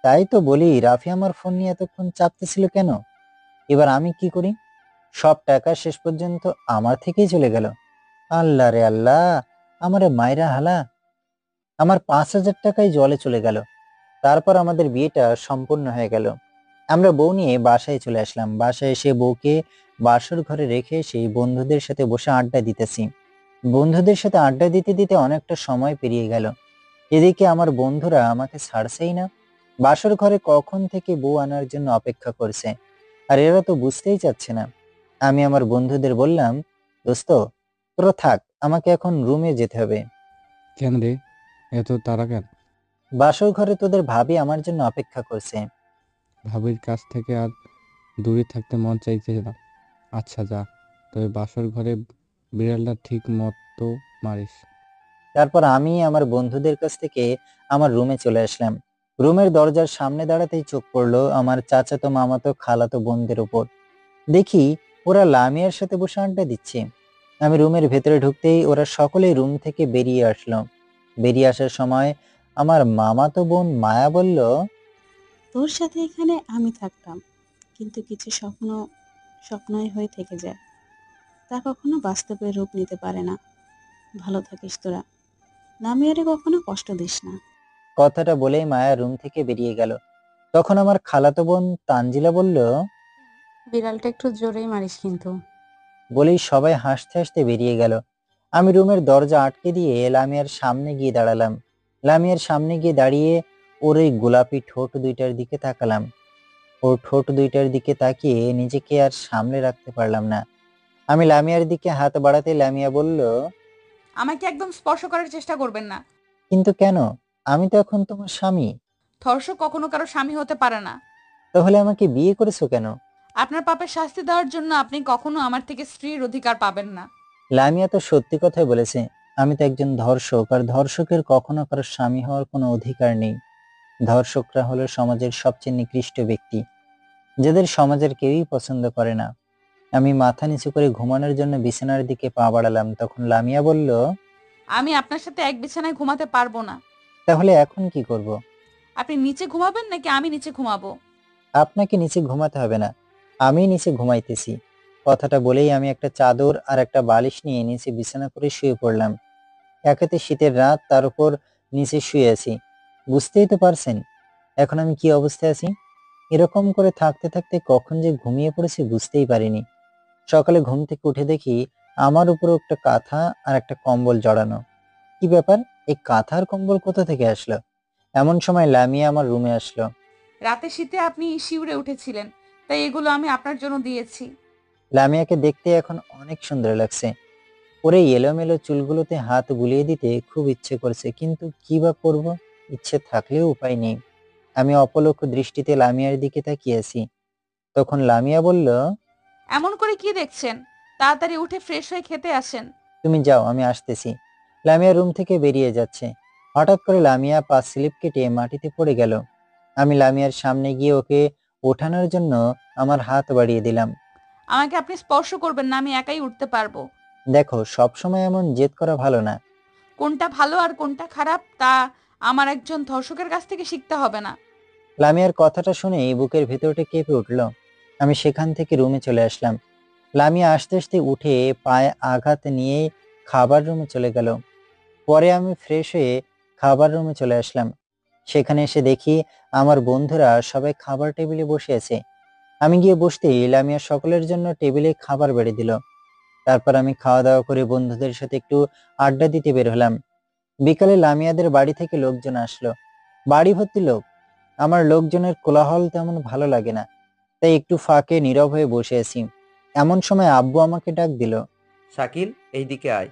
Speaker 5: তাই তো বলি, রাফি আমার ফোন নিয়ে এতক্ষণ চাপতেছিল কেন? এবার আমি কি করি? সব টাকা শেষ পর্যন্ত আমার থেকেই চলে গেল। আল্লাহ রে আল্লাহ, আমারে মাইরা হালা। আমার 5,000 টাকাই জলে চলে গেল। তারপর আমাদের বিয়েটা সম্পূর্ণ হয়ে গেল। আমরা বউ নিয়ে বাসায় চলে আসলাম। বাসায় এসে বউকে বাসর ঘরে রেখে সেই বন্ধুদের সাথে বসে আড্ডা দিতেছি। বন্ধুদের সাথে আড্ডা দিতে দিতে অনেকটা সময় পেরিয়ে গেল। এদিকে আমার বন্ধুরা আমাকে ছাড়ছেই না। বাসর ঘরে কখন থেকে বউ আনার জন্য অপেক্ষা করছে, আর এরা তো বুঝতেই চাচ্ছে না। আমি আমার বন্ধুদের বললাম, দোস্ত তোরা থাক, আমাকে এখন রুমে যেতে হবে।
Speaker 9: কেন রে, এত তাড়া কেন?
Speaker 5: বাসর ঘরে তোদের ভাবি আমার জন্য অপেক্ষা করছে।
Speaker 9: ভাবির কাছ থেকে আর দূরে থাকতে মন চাইছে না। আচ্ছা যা, তবে বাসর ঘরে বিড়ালটা ঠিক মতো মারিস।
Speaker 5: তারপর আমি আমার বন্ধুদের কাছ থেকে আমার রুমে চলে আসলাম। রুমের দরজার সামনে দাঁড়াতেই চোখ পড়লো আমার চাচাতো মামাতো খালাতো বোনদের উপর। দেখি ওরা লামিয়ার সাথে বসে আড্ডা দিচ্ছে। আমি রুমের ভেতরে ঢুকতেই ওরা সকলেই রুম থেকে বেরিয়ে আসলো। বেরিয়ে আসার সময় আমার মামাতো বোন মায়া বলল,
Speaker 14: তোর সাথে এখানে আমি থাকতাম, কিন্তু কিছু স্বপ্ন স্বপ্নই হয়ে থেকে যায়, তা কখনো বাস্তবে রূপ নিতে পারে না। ভালো থাকিস তোরা, লামিয়ারে কখনো কষ্ট দিস না।
Speaker 5: কথাটা বলেই মায়া রুম থেকে বেরিয়ে গেল। তখন আমার খালাতো বোন তানজিলা বলল,
Speaker 8: বিড়ালটা একটু জোরেই মারিস কিন্তু।
Speaker 5: বলেই সবাই হাসতে হাসতে বেরিয়ে গেল। আমি রুমের দরজা আটকে দিয়ে লামিয়ার সামনে গিয়ে দাঁড়ালাম। লামিয়ার সামনে গিয়ে দাঁড়িয়ে ওর ওই গোলাপি ঠোঁট দুইটার দিকে তাকালাম। ওর ঠোঁট দুইটার দিকে তাকিয়ে নিজেকে আর সামলে রাখতে পারলাম না। আমি লামিয়ার দিকে হাত বাড়াতে লামিয়া বলল,
Speaker 2: আমাকে একদম স্পর্শ করার চেষ্টা করবেন না।
Speaker 5: কিন্তু কেন? আমি তো এখন তোমার স্বামী।
Speaker 2: ধর্ষক কখনো কারো স্বামী হতে পারে না।
Speaker 5: তাহলে আমাকে বিয়ে করেছো কেন?
Speaker 2: আপনার পাপের শাস্তি দেওয়ার জন্য আপনি কখনো আমার থেকে স্ত্রীর অধিকার পাবেন না।
Speaker 5: লামিয়া তো সত্যি কথাই বলেছে। আমি তো একজন ধর্ষক, আর ধর্ষকের কখনো কারো স্বামী হওয়ার কোনো অধিকার নেই। ধর্ষকরা হলো সমাজের সবচেয়ে নিকৃষ্ট ব্যক্তি, যাদের সমাজের কেউই পছন্দ করে না। আমি মাথা নিচু করে ঘুমানোর জন্য বিছানার দিকে পা বাড়ালাম। তখন লামিয়া বলল,
Speaker 2: আমি আপনার সাথে এক বিছানায় ঘুমাতে পারবো না।
Speaker 5: তাহলে এখন কি করব?
Speaker 2: আপনি নিচে ঘুমাবেন নাকি আমি নিচে ঘুমাবো?
Speaker 5: আপনাকে নিচে ঘুমাতে হবে না, আমি নিচে ঘুমাইতেছি। কথাটা বলেই আমি একটা চাদর আর একটা বালিশ নিয়ে নিচে বিছানা করে শুয়ে পড়লাম। একেতে শীতের রাত, তার উপর নিচে শুয়ে আছি। বুঝতেই তো পারছেন এখন আমি কি অবস্থায় আছি। এরকম করে থাকতে থাকতে কখন যে ঘুমিয়ে পড়েছি বুঝতেই পারিনি। সকালে ঘুম থেকে উঠে দেখি আমার উপর একটা কাঁথা আর একটা কম্বল জড়ানো। কি ব্যাপার, এই কাঁথা আর কম্বল কোথা থেকে আসলো? এমন সময় লামিয়া আমার রুমে আসলো।
Speaker 2: রাতে শীতে আপনি শিউরে উঠেছিলেন, তাই এগুলো আমি আপনার জন্য দিয়েছি।
Speaker 5: লামিয়াকে দেখতে এখন অনেক সুন্দর লাগছে। ওর এই এলোমেলো চুলগুলোতে হাত বুলিয়ে দিতে খুব ইচ্ছে করছে, কিন্তু কি বা করবো, ইচ্ছে থাকলেও উপায় নেই। আমি অপলক দৃষ্টিতে লামিয়ার দিকে তাকিয়ে আছি। তখন লামিয়া বলল,
Speaker 2: এমন করে কি দেখছেন? তাড়াতাড়ি উঠে ফ্রেশ হয়ে খেতে আসেন।
Speaker 5: তুমি যাও, আমি আসতেছি। লামিয়া রুম থেকে বেরিয়ে যাচ্ছে। হঠাৎ করে লামিয়া পা স্লিপ কেটে মাটিতে পড়ে গেল। আমি লামিয়ার সামনে গিয়ে ওকে ওঠানোর জন্য আমার হাত বাড়িয়ে দিলাম।
Speaker 2: আমাকে আপনি স্পর্শ করবেন না, আমি একাই উঠতে পারবো।
Speaker 5: দেখো, সবসময় এমন জেদ করা ভালো না।
Speaker 2: কোনটা ভালো আর কোনটা খারাপ তা আমার একজন ধর্ষকের কাছ থেকে শিখতে হবে না।
Speaker 5: লামিয়ার কথাটা শুনে বুকের ভেতরটা কেঁপে উঠল। আমি সেখান থেকে রুমে চলে আসলাম। লামিয়া আস্তে আস্তে উঠে পায়ে আঘাত নিয়ে খাবার রুমে চলে গেল। পরে আমি ফ্রেশ হয়ে খাবার রুমে চলে আসলাম। সেখানে এসে দেখি আমার বন্ধুরা সবাই খাবার টেবিলে বসে আছে। আমি গিয়ে বসতেই লামিয়া সকলের জন্য টেবিলে খাবার বেড়ে দিল। তারপর আমি খাওয়া দাওয়া করে বন্ধুদের সাথে একটু আড্ডা দিতে বের হলাম। বিকালে লামিয়াদের বাড়ি থেকে লোকজন আসলো। বাড়ি ভর্তি লোক। আমার লোকজনের কোলাহল তেমন ভালো লাগে না, তাই একটু ফাঁকে নীরব হয়ে বসে আছি। এমন সময় আব্বু আমাকে ডাক দিল।
Speaker 11: শাকিল, এইদিকে আয়।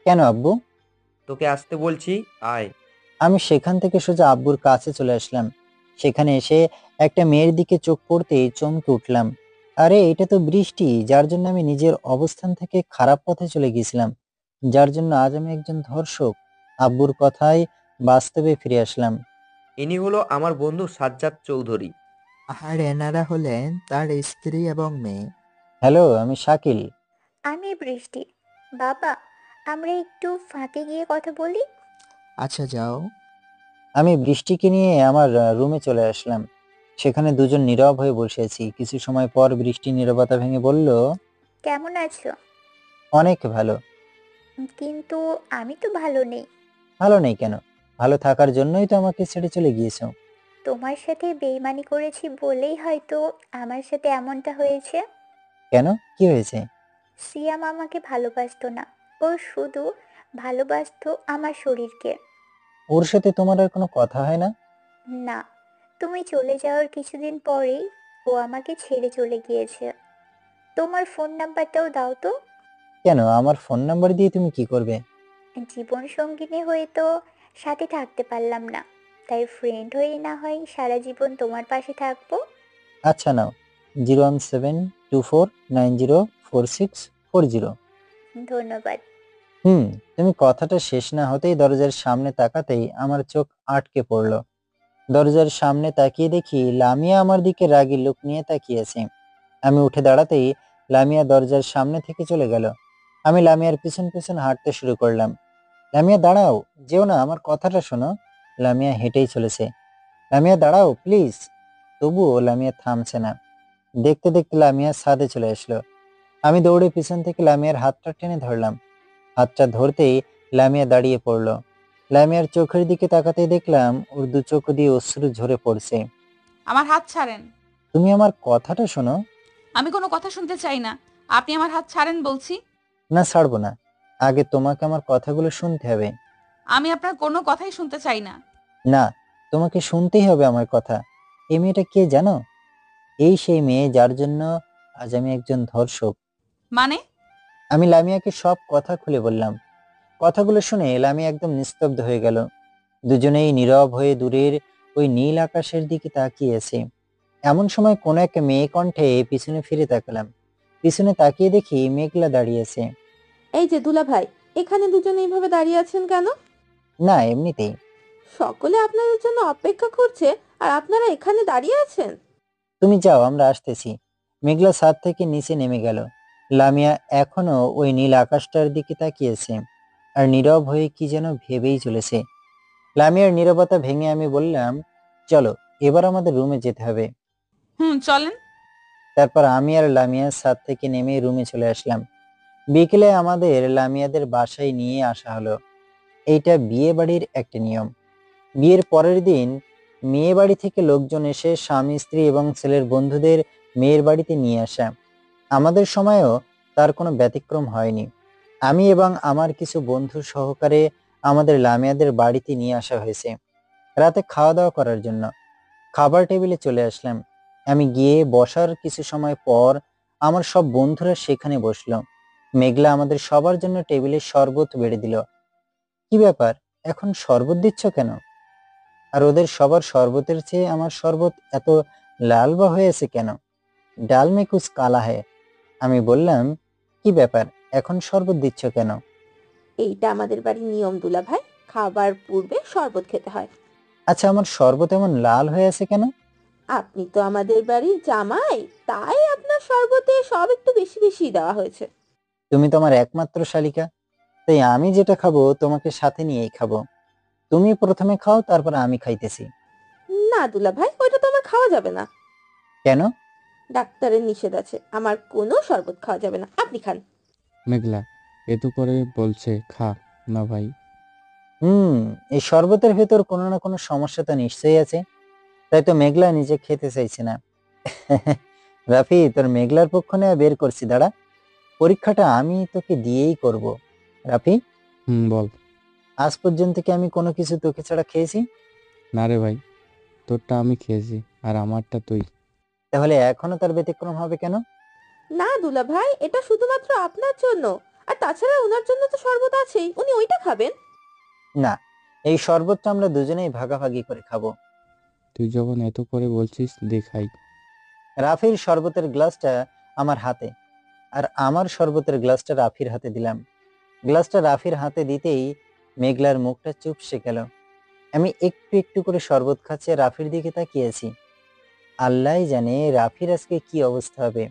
Speaker 5: কেন আব্বু?
Speaker 11: তোকে আসতে বলছি, আয়।
Speaker 5: আমি সেখান থেকে সোজা আব্বুর কাছে চলে আসলাম। সেখানে এসে একটা মেয়ের দিকে চোখ পড়তেই চমকে উঠলাম। আরে এটা তো বৃষ্টি, যার জন্য আমি নিজের অবস্থান থেকে খারাপ পথে চলে গিয়েছিলাম, যার জন্য আজ আমি একজন ধর্ষক। আব্বুর কথায় বাস্তবে ফিরে আসলাম।
Speaker 11: ইনি হলো আমার বন্ধু সাজ্জাদ চৌধুরী।
Speaker 15: আর এনারা হলেন তার স্ত্রী এবং মেয়ে।
Speaker 5: হ্যালো, আমি শাকিল।
Speaker 4: আমি বৃষ্টি। বাবা, আমরা একটু ফাঁকে গিয়ে কথা বলি।
Speaker 15: আচ্ছা যাও।
Speaker 5: আমি বৃষ্টিকে নিয়ে আমার রুমে চলে আসলাম। সেখানে দুজন নীরব হয়ে বসে আছি। কিছু সময় পর বৃষ্টি নীরবতা ভেঙে বলল,
Speaker 4: কেমন আছো?
Speaker 5: অনেক ভালো।
Speaker 4: কিন্তু আমি তো ভালো নেই।
Speaker 5: ভালো নেই কেন? ভালো থাকার জন্যই তো আমাকে ছেড়ে চলে গিয়েছো।
Speaker 4: তোমার সাথে বেইমানি করেছি বলেই হয়তো আমার সাথে এমনটা হয়েছে।
Speaker 5: কেন, কি হয়েছে?
Speaker 4: সিয়াম আমাকে ভালোবাসতো না, ও শুধু ভালোবাসতো আমার শরীরকে।
Speaker 5: ওর সাথে তোমার আর কোনো কথা হয় না?
Speaker 4: না, তুমি চলে যাওয়ার কিছুদিন পরেই ও আমাকে ছেড়ে চলে গিয়েছে। তোমার ফোন নাম্বারটাও দাও তো।
Speaker 5: কেন, আমার ফোন নাম্বার দিয়ে তুমি কি করবে?
Speaker 4: জীবন সঙ্গিনী হয়ে তো সাথে থাকতে পারলাম না, তাই ফ্রেন্ড হয়ে না হয় সারা জীবন তোমার পাশে থাকবো।
Speaker 5: আচ্ছা নাও, 01724904640।
Speaker 4: ধন্যবাদ।
Speaker 5: তুমি কথাটা শেষ না হতেই দরজার সামনে তাকাতেই আমার চোখ আটকে পড়লো। দরজার সামনে তাকিয়ে দেখি লামিয়া আমার দিকে রাগী লোক নিয়ে তাকিয়েছে। আমি উঠে দাঁড়াতেই লামিয়া দরজার সামনে থেকে চলে গেল। আমি লামিয়ার পিছন পিছন হাঁটতে শুরু করলাম। লামিয়া দাঁড়াও, যেও না, আমার কথাটা শোনো। লামিয়া হেঁটেই চলেছে। লামিয়া দাঁড়াও প্লিজ। তবুও লামিয়া থামছে না। দেখতে দেখতে লামিয়া ছাদে চলে আসলো। আমি দৌড়ে পিছন থেকে লামিয়ার হাতটা টেনে ধরলাম। হাতটা ধরতেই লামিয়া দাঁড়িয়ে পড়লো। লামিয়ার চোখের দিকে তাকাতেই দেখলাম ওর দু চোখ দিয়ে অশ্রু ঝরে পড়ছে।
Speaker 2: আমার হাত ছাড়েন।
Speaker 5: তুমি আমার কথাটা শোনো।
Speaker 2: আমি কোনো কথা শুনতে চাই না, আপনি আমার হাত ছাড়েন বলছি।
Speaker 5: না, ছাড়বো না। আগে তোমাকে আমার কথাগুলো শুনতে হবে।
Speaker 2: আমি আপনার কোনো কথাই শুনতে চাই না।
Speaker 5: না, তোমাকে শুনতেই হবে আমার কথা। এই মেয়েটা কে জানো? এই সেই মেয়ে যার জন্য আজ আমি একজন ধর্ষক।
Speaker 2: মানে?
Speaker 5: আমি লামিয়াকে সব কথা খুলে বললাম। কথাগুলো শুনে লামিয়া একদম নিস্তব্ধ হয়ে গেল। দুজনেই নীরব হয়ে দূরের ওই নীল আকাশের দিকে তাকিয়েছে। এমন সময় কোনো একটা মেয়ে কণ্ঠে পিছনে ফিরে তাকালাম। পিছনে তাকিয়ে দেখি মেঘলা দাঁড়িয়েছে।
Speaker 13: এই যে দুলা ভাই, এখানে দুজনে এইভাবে দাঁড়িয়ে আছেন কেন?
Speaker 5: না, এমনিতেই।
Speaker 13: সকলে আপনাদের জন্য অপেক্ষা করছে আর আপনারা এখানে দাঁড়িয়ে আছেন?
Speaker 5: তুমি যাও, আমরা আসতেছি। মেঘলা ছাদ থেকে নিচে নেমে গেল। লামিয়া এখনো ওই নীল আকাশটার দিকে তাকিয়েছে আর নীরব হয়ে কি যেন ভেবেই চলেছে। লামিয়ার নীরবতা ভেঙে আমি বললাম, চলো এবার আমাদের রুমে যেতে হবে।
Speaker 2: চলেন।
Speaker 5: তারপর আমি আর লামিয়া ছাদ থেকে নেমে রুমে চলে আসলাম। বিকেলে আমাদের লামিয়াদের বাসায় নিয়ে আসা হলো। এইটা বিয়ে বাড়ির একটা নিয়ম। বিয়ের পরের দিন মেয়ে বাড়ি থেকে লোকজন এসে স্বামী স্ত্রী এবং ছেলের বন্ধুদের মেয়ের বাড়িতে নিয়ে আসা। আমাদের সময়েও তার কোনো ব্যতিক্রম হয়নি। আমি এবং আমার কিছু বন্ধু সহকারে আমাদের লামিয়াদের বাড়িতে নিয়ে আসা হয়েছে রাতে খাওয়া দাওয়া করার জন্য। খাবার টেবিলে চলে আসলাম। আমি গিয়ে বসার কিছু সময় পর আমার সব বন্ধুরা সেখানে বসলো। মেঘলা আমাদের সবার জন্য টেবিলে শরবত বেড়ে দিল। কি ব্যাপার, এখন শরবত দিচ্ছ কেন? আর ওদের সবার শরবতের চেয়ে আমার শরবত এত লাল বা হয়েছে কেন? ডাল মে কুছ কালা হ্যায়। আমি বললাম, কি ব্যাপার, এখন শরবত দিচ্ছ কেন?
Speaker 13: এইটা আমাদের বাড়ির নিয়ম দুলা ভাই, খাবার পূর্বে শরবত খেতে হয়।
Speaker 5: আচ্ছা, আমার শরবত এমন লাল হয়ে আছে কেন?
Speaker 13: আপনি তো আমাদের বাড়ির জামাই, তাই আপনার শরবতে সব একটু বেশি বেশি দেওয়া হয়েছে।
Speaker 5: তুমি তো আমার একমাত্র শালিকা, তাই আমি যেটা খাবো তোমাকে সাথে নিয়েই খাবো। তুমি প্রথমে খাও, তারপর আমি খাইতেছি।
Speaker 13: না দুলা ভাই, ওইটা তো আমার খাওয়া যাবে না।
Speaker 5: কেন?
Speaker 13: ডাক্তারের নিষেধ আছে, আমার কোনো শরবত খাওয়া যাবে না, আপনি খান।
Speaker 9: মেঘলা এত করে বলছে, খা না ভাই।
Speaker 5: এই শরবতের ভেতর কোনো না কোনো সমস্যা তো নিশ্চয়ই আছে, তাই তো মেঘলা নিজে খেতে চাইছে না। রাফি, তোর মেঘলার পক্ষ নেওয়া বের করছি, দাঁড়া। পরীক্ষাটা আমি তোকে দিয়েই করব। রাফি,
Speaker 9: বল।
Speaker 5: আজ পর্যন্ত কি আমি কোনো কিছু তোকে ছাড়া খেয়েছি?
Speaker 9: না রে ভাই, তোরটা আমি খেয়েছি আর আমারটা তুই।
Speaker 5: তাহলে এখনো তার ব্যতিক্রম হবে কেন?
Speaker 13: না দুলা ভাই, এটা শুধুমাত্র আপনার জন্য, আর তাছাড়া ওনার জন্য তো শরবত আছেই, উনি ওইটা খাবেন।
Speaker 5: না, এই শরবতটা আমরা দুজনেই ভাগাভাগি করে খাবো।
Speaker 9: তুই যখন এত করে বলছিস দেখাই।
Speaker 5: রাফির শরবতের গ্লাসটা আমার হাতে আর আমার শরবতের গ্লাসটা রাফির হাতে দিলাম। গ্লাসটা রাফির হাতে দিতেই মেঘলার মুখটা চুপসে গেল। আমি একটু একটু করে শরবত খাচ্ছে, রাফির দিকে তাকিয়েছি। আল্লাহই জানে রাফির আজকে কি অবস্থা হবে।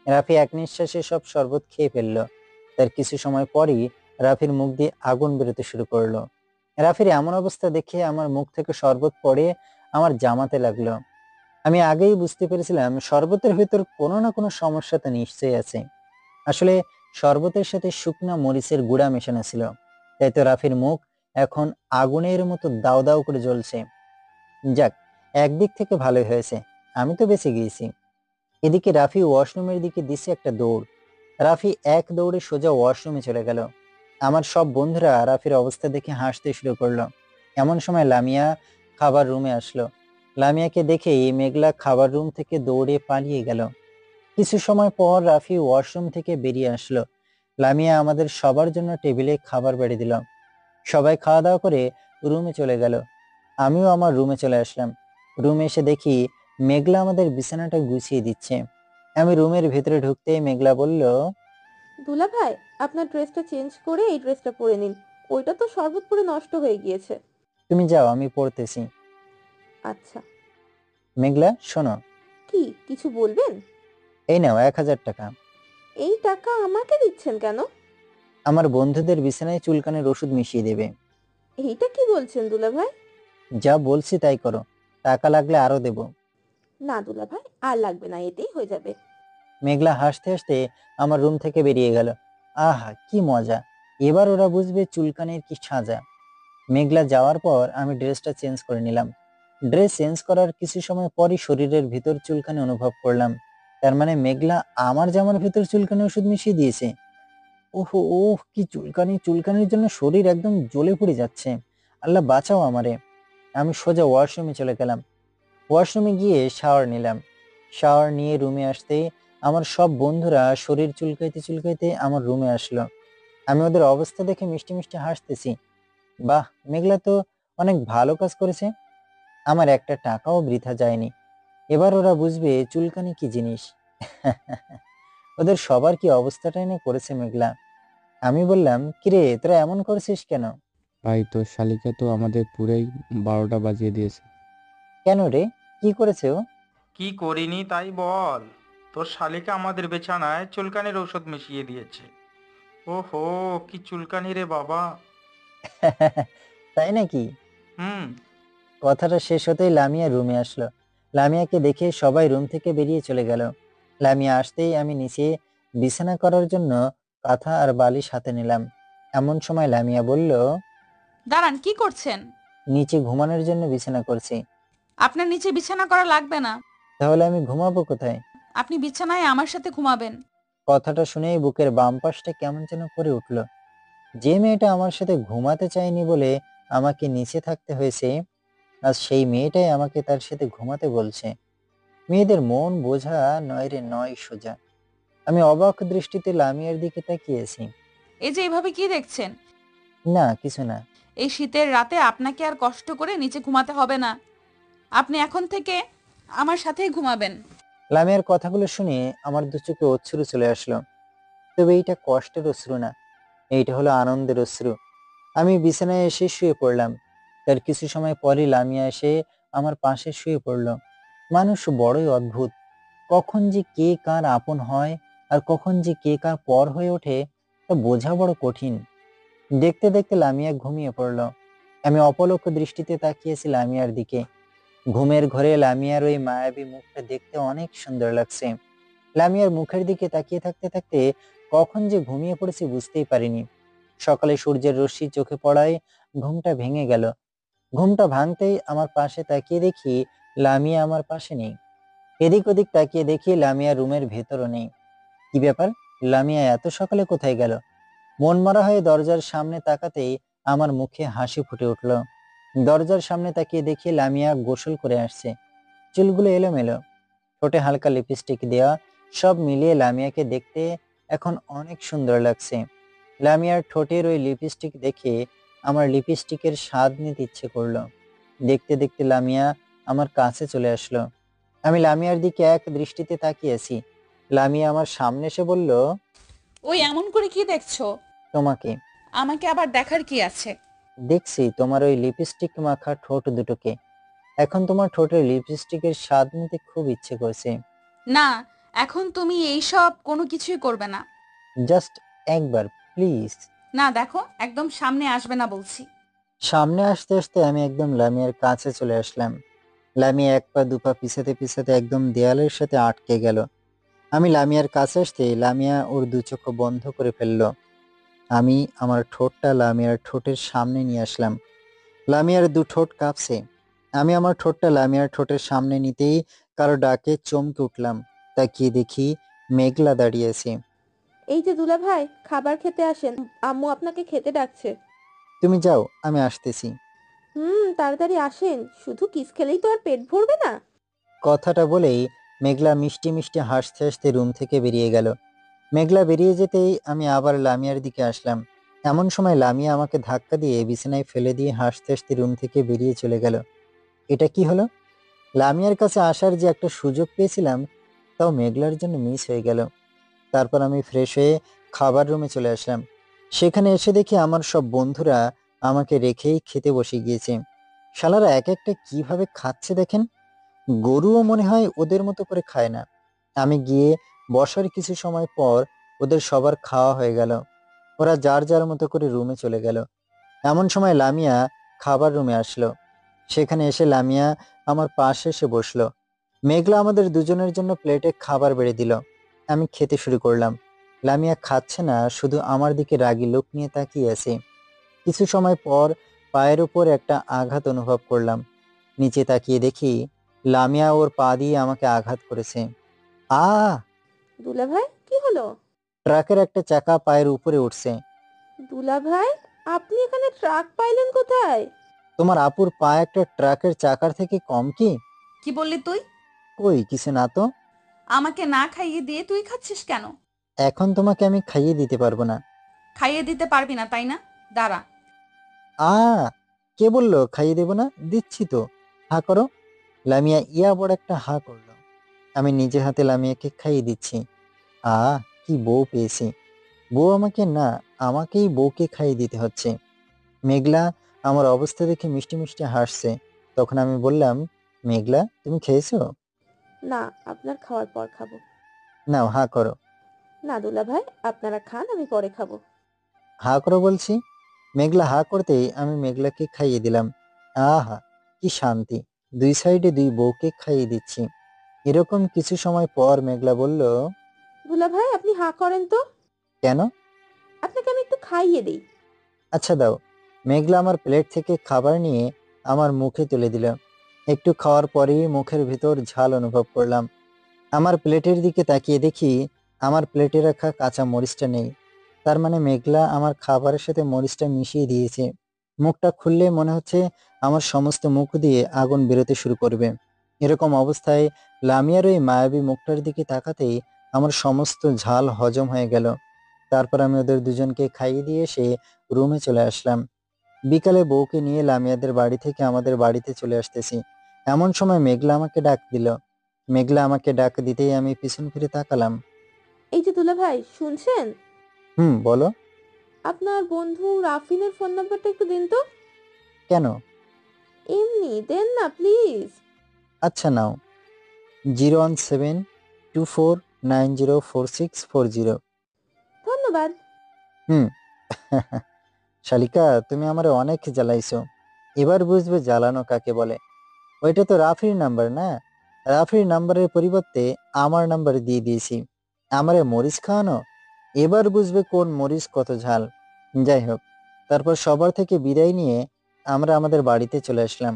Speaker 5: রাফি এক নিঃশ্বাসে সব শরবত খেয়ে ফেললো। তার কিছু সময় পরই রাফির মুখ দিয়ে আগুন বেরোতে শুরু করলো। রাফির এমন অবস্থা দেখে আমার মুখ থেকে শরবত পড়ে আমার জামাতে লাগলো। আমি আগেই বুঝতে পেরেছিলাম শরবতের ভেতর কোনো না কোনো সমস্যা তো নিশ্চয়ই আছে। আসলে শরবতের সাথে শুকনা মরিচের গুঁড়া মেশানো ছিল, তাই তো রাফির মুখ এখন আগুনের মতো দাউ দাউ করে জ্বলছে। যাক, একদিক থেকে ভালোই হয়েছে, আমি তো বেঁচে গিয়েছি। এদিকে রাফি ওয়াশরুমের দিকে দিছে একটা দৌড়। রাফি এক দৌড়ে সোজা ওয়াশরুমে চলে গেল। আমার সব বন্ধুরা রাফির অবস্থা দেখে হাসতে শুরু করলো। এমন সময় লামিয়া খাবার রুমে আসলো। লামিয়াকে দেখেই মেঘলা খাবার রুম থেকে দৌড়ে পালিয়ে গেল। কিছু সময় পর রাফি ওয়াশরুম থেকে বেরিয়ে আসলো। লামিয়া আমাদের সবার জন্য টেবিলে খাবার বেড়ে দিল। সবাই খাওয়া দাওয়া করে রুমে চলে গেল। আমিও আমার রুমে চলে আসলাম। রুমে এসে দেখি মেঘলা আমাদের বিছানাটা গুছিয়ে দিচ্ছে। আমি রুমের ভেতরে ঢুকতেই মেঘলা বলল,
Speaker 13: দুলা ভাই, আপনার ড্রেসটা চেঞ্জ করে এই ড্রেসটা পরে নিন, ওইটা তো শরবত পরে নষ্ট হয়ে গিয়েছে।
Speaker 5: তুমি যাও, আমি পড়তেছি।
Speaker 13: আচ্ছা।
Speaker 5: মেঘলা শোনো।
Speaker 13: কি কিছু বলবেন?
Speaker 5: এই নাও 1000 টাকা।
Speaker 13: এই টাকা আমাকে দিচ্ছেন কেন?
Speaker 5: আমার বন্ধুদের বিছানায় চুলকানির ওষুধ মিশিয়ে দেবে।
Speaker 13: এইটা কি বলছেন দুলা ভাই?
Speaker 5: যা বলছি তাই করো, টাকা লাগলে আরো দেব।
Speaker 13: না দুলা ভাই, আর লাগবে না, এতেই হয়ে যাবে।
Speaker 5: মেঘলা হাসতে হাসতে আমার রুম থেকে বেরিয়ে গেল। আহা কি মজা, এবার ওরা বুঝবে চুলকানির কি সাজা। মেঘলা যাওয়ার পর আমি ড্রেসটা চেঞ্জ করে নিলাম। ড্রেস চেঞ্জ করার কিছু সময় পরই শরীরের ভিতর চুলকানি অনুভব করলাম। তার মানে মেঘলা আমার জামার ভিতর চুলকানি ওষুধ মিশিয়ে দিয়েছে। ওহো ওহ, কি চুলকানি! চুলকানির জন্য শরীর একদম জ্বলে পুড়ে যাচ্ছে। আল্লাহ বাঁচাও আমারে। আমি সোজা ওয়াশরুমে চলে গেলাম। ওয়াশরুমে গিয়ে শাওয়ার নিলাম। শাওয়ার নিয়ে রুমে আসতেই আমার সব বন্ধুরা শরীর চুলকাইতে চুলকাইতে আমার রুমে আসলো। আমি ওদের অবস্থা দেখে মিষ্টি মিষ্টি হাসতেছি। বাহ, মেঘলা তো অনেক ভালো কাজ করেছে, আমার একটা টাকাও বৃথা যায়নি। এবার ওরা বুঝবে চুলকানি কি জিনিস। ওদের সবার কি অবস্থাটা এনে করেছে মেঘলা। আমি বললাম, কিরে তোরা এমন করছিস কেন?
Speaker 9: ভাই তোর শালিকা তো আমাদের পুরাই 12টা বাজিয়ে দিয়েছে।
Speaker 5: কেন রে, কি করেছে ও?
Speaker 16: কি করিনি তাই বল। তোর শালিকা আমাদের বিছানায় চুলকানির ঔষধ মিশিয়ে দিয়েছে। ওহো, কি চুলকানি রে বাবা।
Speaker 5: তাই নাকি?
Speaker 16: হুম।
Speaker 5: কথাটা শেষ হতেই লামিয়া রুমে আসলো। লামিয়াকে দেখে সবাই রুম থেকে বেরিয়ে চলে গেল। লামিয়া আসতেই আমি নিচে বিছানা করার জন্য কাঁথা আর বালিশ হাতে নিলাম। এমন সময় লামিয়া বলল,
Speaker 2: দাঁড়ান, কি করছেন?
Speaker 5: নিচে ঘুমানোর জন্য বিছানা করছি।
Speaker 2: আপনার নিচে বিছানা করা লাগবে না।
Speaker 5: তাহলে আমি ঘুমাবো কোথায়?
Speaker 2: আপনি বিছানায় আমার সাথে ঘুমাবেন।
Speaker 5: কথাটা শুনেই বুকের বাম পাশটা কেমন যেন করে উঠল। যে মেয়েটা আমার সাথে ঘুমাতে চায়নি বলে আমাকে নিচে থাকতে হয়েছে, আজ সেই মেয়েটাই আমাকে তার সাথে ঘুমাতে বলছে। মেয়েদের মন বোঝা নয় রে, নয় সোজা। আমি অবাক দৃষ্টিতে লামিয়ার দিকে তাকিয়েছি।
Speaker 2: এই যে এভাবে কি দেখছেন?
Speaker 5: না কিছু না।
Speaker 2: এই শীতের রাতে আপনাকে আর কষ্ট করে নিচে ঘুমাতে হবে না। আপনি এখন থেকে আমার সাথেই ঘুমাবেন।
Speaker 5: লামিয়ার কথাগুলো শুনে আমার দু চোখে অশ্রু চলে আসলো। তবে এইটা কষ্টের অশ্রু না, এইটা হলো আনন্দের অশ্রু। আমি বিছানায় এসে শুয়ে পড়লাম। তার কিছু সময় পরই লামিয়া এসে আমার পাশে শুয়ে পড়লো। মানুষ বড়ই অদ্ভুত, কখন যে কে কার আপন হয় আর কখন যে কে কার পর হয়ে ওঠে তা বোঝা বড় কঠিন। দেখতে দেখতে লামিয়া ঘুমিয়ে পড়লো। আমি অপলক দৃষ্টিতে তাকিয়েছি লামিয়ার দিকে। ঘুমের ঘরে লামিয়ার ওই মায়াবী মুখটা দেখতে অনেক সুন্দর লাগছে। লামিয়ার মুখের দিকে তাকিয়ে থাকতে থাকতে কখন যে ঘুমিয়ে পড়েছি বুঝতেই পারিনি। সকালে সূর্যের রশ্মি চোখে পড়ায় ঘুমটা ভেঙে গেল। ঘুমটা ভাঙতেই আমার পাশে তাকিয়ে দেখি লামিয়া আমার পাশে নেই। এদিক ওদিক তাকিয়ে দেখি লামিয়া রুমের ভেতরও নেই। কি ব্যাপার, লামিয়া এত সকালে কোথায় গেল? মন মরা হয়ে দরজার সামনে তাকাতেই আমার মুখে হাসি ফুটে উঠল। দরজার সামনে তাকিয়ে দেখি লামিয়া গোসল করে আসছে। চুলগুলো এলোমেলো, ঠোঁটে হালকা লিপস্টিক দেওয়া, সব মিলিয়ে লামিয়াকে দেখতে এখন অনেক সুন্দর লাগছে। লামিয়ার ঠোঁটের ওই লিপস্টিক দেখে আমার লিপস্টিকের স্বাদ নিতে ইচ্ছে করলো। দেখতে দেখতে লামিয়া আমার কাছে চলে আসলো। আমি লামিয়ার দিকে এক দৃষ্টিতে তাকিয়েছি। লামিয়া আমার সামনে এসে বলল,
Speaker 2: ওই এমন করে কি দেখছো?
Speaker 5: তোমাকে।
Speaker 2: আমাকে আবার দেখার কি আছে?
Speaker 5: দেখছি তোমার ওই লিপস্টিক মাখা ঠোঁট দুটোকে। এখন তোমার ঠোঁটের লিপস্টিকের স্বাদ নিতে খুব ইচ্ছে করছে।
Speaker 2: না, এখন তুমি এইসব কোনো কিছুই করবে না।
Speaker 5: জাস্ট একবার প্লিজ।
Speaker 2: না দেখো, একদম সামনে আসবে না বলছি।
Speaker 5: সামনে আসতে আসতে আমি একদম লামিয়ার কাছে চলে আসলাম। লামিয়া এক পা দুপা পিছাতে পিছাতে একদম দেয়ালের সাথে আটকে গেল। আমি লামিয়ার কাছে আসতে লামিয়া ওর দু চোখ বন্ধ করে ফেললো। আমি আমার ঠোঁটটা লামিয়ার ঠোঁটের সামনে নিয়ে আসলাম। লামিয়ার দু ঠোঁট কাঁপছে। আমি আমার ঠোঁটটা লামিয়ার ঠোঁটের সামনে নিতেই কারো ডাকে চমকে উঠলাম। তাকিয়ে দেখি মেঘলা দাঁড়িয়ে আছে।
Speaker 13: এই যে দুলা ভাই, খাবার খেতে আসেন, আম্মু আপনাকে খেতে ডাকছে।
Speaker 5: তুমি যাও, আমি আসতেছি।
Speaker 13: তাড়াতাড়ি আসেন, শুধু কিস খেলেই তো আর পেট ভরবে না।
Speaker 5: কথাটা বলেই মেঘলা মিষ্টি মিষ্টি হাসতে হাসতে রুম থেকে বেরিয়ে গেল। মেঘলা বেরিয়ে যেতেই আমি আবার লামিয়ার দিকে আসলাম। এমন সময় লামিয়া আমাকে ধাক্কা দিয়ে বিছানায় ফেলে দিয়ে হাসতে হাসতে রুম থেকে বেরিয়ে চলে গেল। এটা কি হলো? লামিয়ার কাছে আসার যে একটা সুযোগ পেয়েছিলাম, তাও মেঘলার জন্য মিস হয়ে গেল। তারপর আমি ফ্রেশ হয়ে খাবার রুমে চলে আসলাম। সেখানে এসে দেখি আমার সব বন্ধুরা আমাকে রেখেই খেতে বসে গিয়েছে। শালারা এক একটা কিভাবে খাচ্ছে দেখেন। গরুও মনে হয় ওদের মতো করে খায় না। আমি গিয়ে বসার কিছু সময় পর ওদের সবার খাওয়া হয়ে গেল। ওরা যার যার মতো করে রুমে চলে গেল। এমন সময় লামিয়া খাবার রুমে আসলো। সেখানে এসে লামিয়া আমার পাশে এসে বসলো। মেঘলা আমাদের দুজনের জন্য প্লেটে খাবার বেড়ে দিল। আমি খেতে শুরু করলাম। লামিয়া খাচ্ছে না, শুধু আমার দিকে রাগী লোক নিয়ে তাকিয়ে আছে। কিছু সময় পর পায়ের উপর একটা আঘাত অনুভব করলাম। নিচে তাকিয়ে দেখি লামিয়া ওর পা দিয়ে আমাকে আঘাত করেছে। আ
Speaker 13: দুলা ভাই, কি হলো?
Speaker 5: ট্রাকের একটা চাকা পায়ের উপরে উঠছে।
Speaker 13: দুলা ভাই, আপনি এখানে ট্রাক পাইলেন কোথায়?
Speaker 5: তোমার আপুর পা একটা ট্রাকের চাকার থেকে কম কি?
Speaker 2: কি বললি তুই?
Speaker 5: কই কিছু না তো।
Speaker 2: আমাকে না খাইয়ে দিয়ে তুই খাচ্ছিস কেন?
Speaker 5: এখন তোমাকে আমি খাইয়ে দিতে পারবো না।
Speaker 2: খাইয়ে দিতে পারবি না তাই না? দাঁড়া।
Speaker 5: আ কে বললো খাইয়ে দেবো না? দিচ্ছি তো। হা করো। লামিয়া ইয়া বড় একটা হা করলো। আমি নিজে হাতে লামিয়াকে খাইয়ে দিচ্ছি। আ কি বউ পেয়েছি। বউ আমাকে না, আমাকেই বউকে খাইয়ে দিতে হচ্ছে। মেঘলা আমার অবস্থা দেখে মিষ্টি মিষ্টি হাসছে। তখন আমি বললাম, মেঘলা তুমি খেয়েছো?
Speaker 13: না, আপনার খাওয়ার পর খাবো।
Speaker 5: নাও হা করো।
Speaker 13: না দুলা ভাই, আপনারা খান, আমি পরে খাবো।
Speaker 5: হা করো বলছি। মেঘলা হা করতেই আমি মেঘলাকে খাইয়ে দিলাম। আহা কি শান্তি, দুই সাইডে দুই বউকে খাইয়ে দিচ্ছি। এরকম কিছু সময় পর মেঘলা বলল,
Speaker 13: দুলা ভাই, আপনি হাঁ করেন তো।
Speaker 5: কেন?
Speaker 13: আপনাকে আমি একটু খাইয়ে দিই।
Speaker 5: আচ্ছা দাও। মেঘলা আমার প্লেট থেকে খাবার নিয়ে আমার মুখে তুলে দিল। একটু খাওয়ার পরেই মুখের ভিতর ঝাল অনুভব করলাম। আমার প্লেটের দিকে তাকিয়ে দেখি আমার প্লেটে রাখা কাঁচা মরিচটা নেই। তার মানে মেঘলা আমার খাবারের সাথে মরিচটা মিশিয়ে দিয়েছে। মুখটা খুললে মনে হচ্ছে আমার সমস্ত মুখ দিয়ে আগুন বেরোতে শুরু করবে। এরকম অবস্থায় লামিয়ার ওই মায়াবী মুখটার দিকে তাকাতেই আমার সমস্ত ঝাল হজম হয়ে গেল। তারপর আমি ওদের দুজনকে খাইয়ে দিয়ে এসে রুমে চলে আসলাম। বিকালে বউকে নিয়ে লামিয়াদের বাড়ি থেকে আমাদের বাড়িতে চলে আসতেছি। এমন সময় মেঘলা আমাকে ডাক দিল। মেঘলা আমাকে ডাক দিতেই আমি পিছন ফিরে তাকালাম।
Speaker 13: এই যে দুলা ভাই, শুনছেন?
Speaker 5: বলো।
Speaker 13: আপনার বন্ধু রাফিনের ফোন নাম্বারটা একটু দিন তো।
Speaker 5: কেন?
Speaker 13: এমনি দেন না প্লিজ।
Speaker 5: আচ্ছা নাও। 01724904640।
Speaker 13: ধন্যবাদ।
Speaker 5: হুম শালিকা, তুমি আমারে অনেক জ্বালাইছো। এবার বুঝবে জ্বালানো কাকে বলে। ওইটা তো রাফির নাম্বার না। রাফির নাম্বারের পরিবর্তে আমার নাম্বার দিয়ে দিয়েছি। আমারে মরিচ খাওয়ানো। এবার বুঝবে কোন মরিচ কত ঝাল। যাই হোক, তারপর সবার থেকে বিদায় নিয়ে আমরা আমাদের বাড়িতে চলে আসলাম।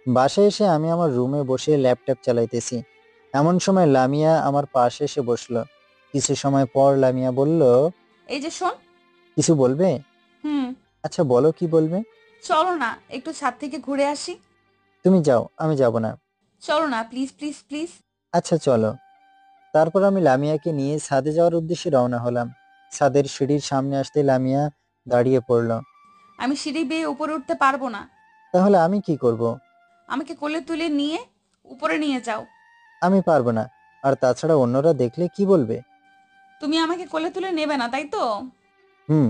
Speaker 5: বাসায় এসে আমি আমার রুমে বসে ল্যাপটপ চালাইতেছি। এমন সময় লামিয়া আমার পাশে এসে বসলো। কিছু সময় পর লামিয়া বলল,
Speaker 2: এই যে শোন।
Speaker 5: কিছু বলবে?
Speaker 2: হুম।
Speaker 5: আচ্ছা বলো কি বলবে।
Speaker 2: চলো না একটু ছাদ থেকে ঘুরে আসি।
Speaker 5: তুমি যাও, আমি যাব না।
Speaker 2: চলো না প্লিজ প্লিজ প্লিজ।
Speaker 5: আচ্ছা চলো। তারপর আমি লামিয়াকে নিয়ে ছাদে যাওয়ার উদ্দেশ্যে রওনা হলাম। ছাদের সিঁড়ির সামনে আসতে লামিয়া দাঁড়িয়ে পড়ল।
Speaker 2: আমি সিঁড়ি বেয়ে উপরে উঠতে পারবো না।
Speaker 5: তাহলে আমি কি করব?
Speaker 2: আমাকে কোলে তুলে নিয়ে উপরে নিয়ে যাও।
Speaker 5: আমি পারবো না। আর তাছাড়া অন্যরা দেখলে কি বলবে?
Speaker 2: তুমি আমাকে কোলে তুলে নেবে না তাই তো?
Speaker 5: হুম।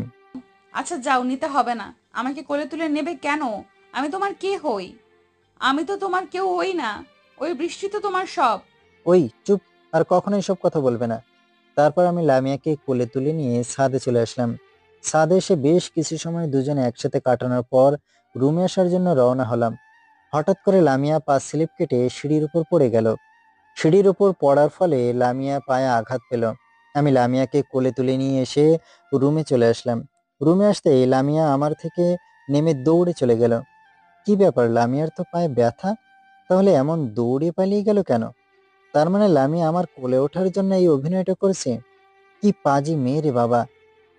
Speaker 2: আচ্ছা যাও, নিতে হবে না। আমাকে কোলে তুলে নেবে কেন? আমি তোমার কে হই? আমি তো তোমার কেউ হই না। ওই বৃষ্টি তো তোমার সব।
Speaker 5: ওই চুপ, আর কখনো এসব কথা বলবে না। তারপর আমি লামিয়াকে কোলে তুলে নিয়ে ছাদে চলে আসলাম। ছাদে এসে বেশ কিছু সময় দুজনে একসাথে কাটানোর পর রুমে আসার জন্য রওনা হলাম। হঠাৎ করে লামিয়া পা স্লিপ কেটে সিঁড়ির উপর পড়ে গেল। সিঁড়ির উপর পড়ার ফলে লামিয়া পায়ে আঘাত পেল। আমি লামিয়াকে কোলে তুলে নিয়ে এসে রুমে চলে আসলাম। রুমে আসতেই লামিয়া আমার থেকে নেমে দৌড়ে চলে গেল। কি ব্যাপার, লামিয়ার তো পায়ে ব্যথা, তাহলে এমন দৌড়ে পালিয়ে গেল কেন? তার মানে লামিয়া আমার কোলে ওঠার জন্য এই অভিনয়টা করছে? কি পাজি মেয়ে রে বাবা!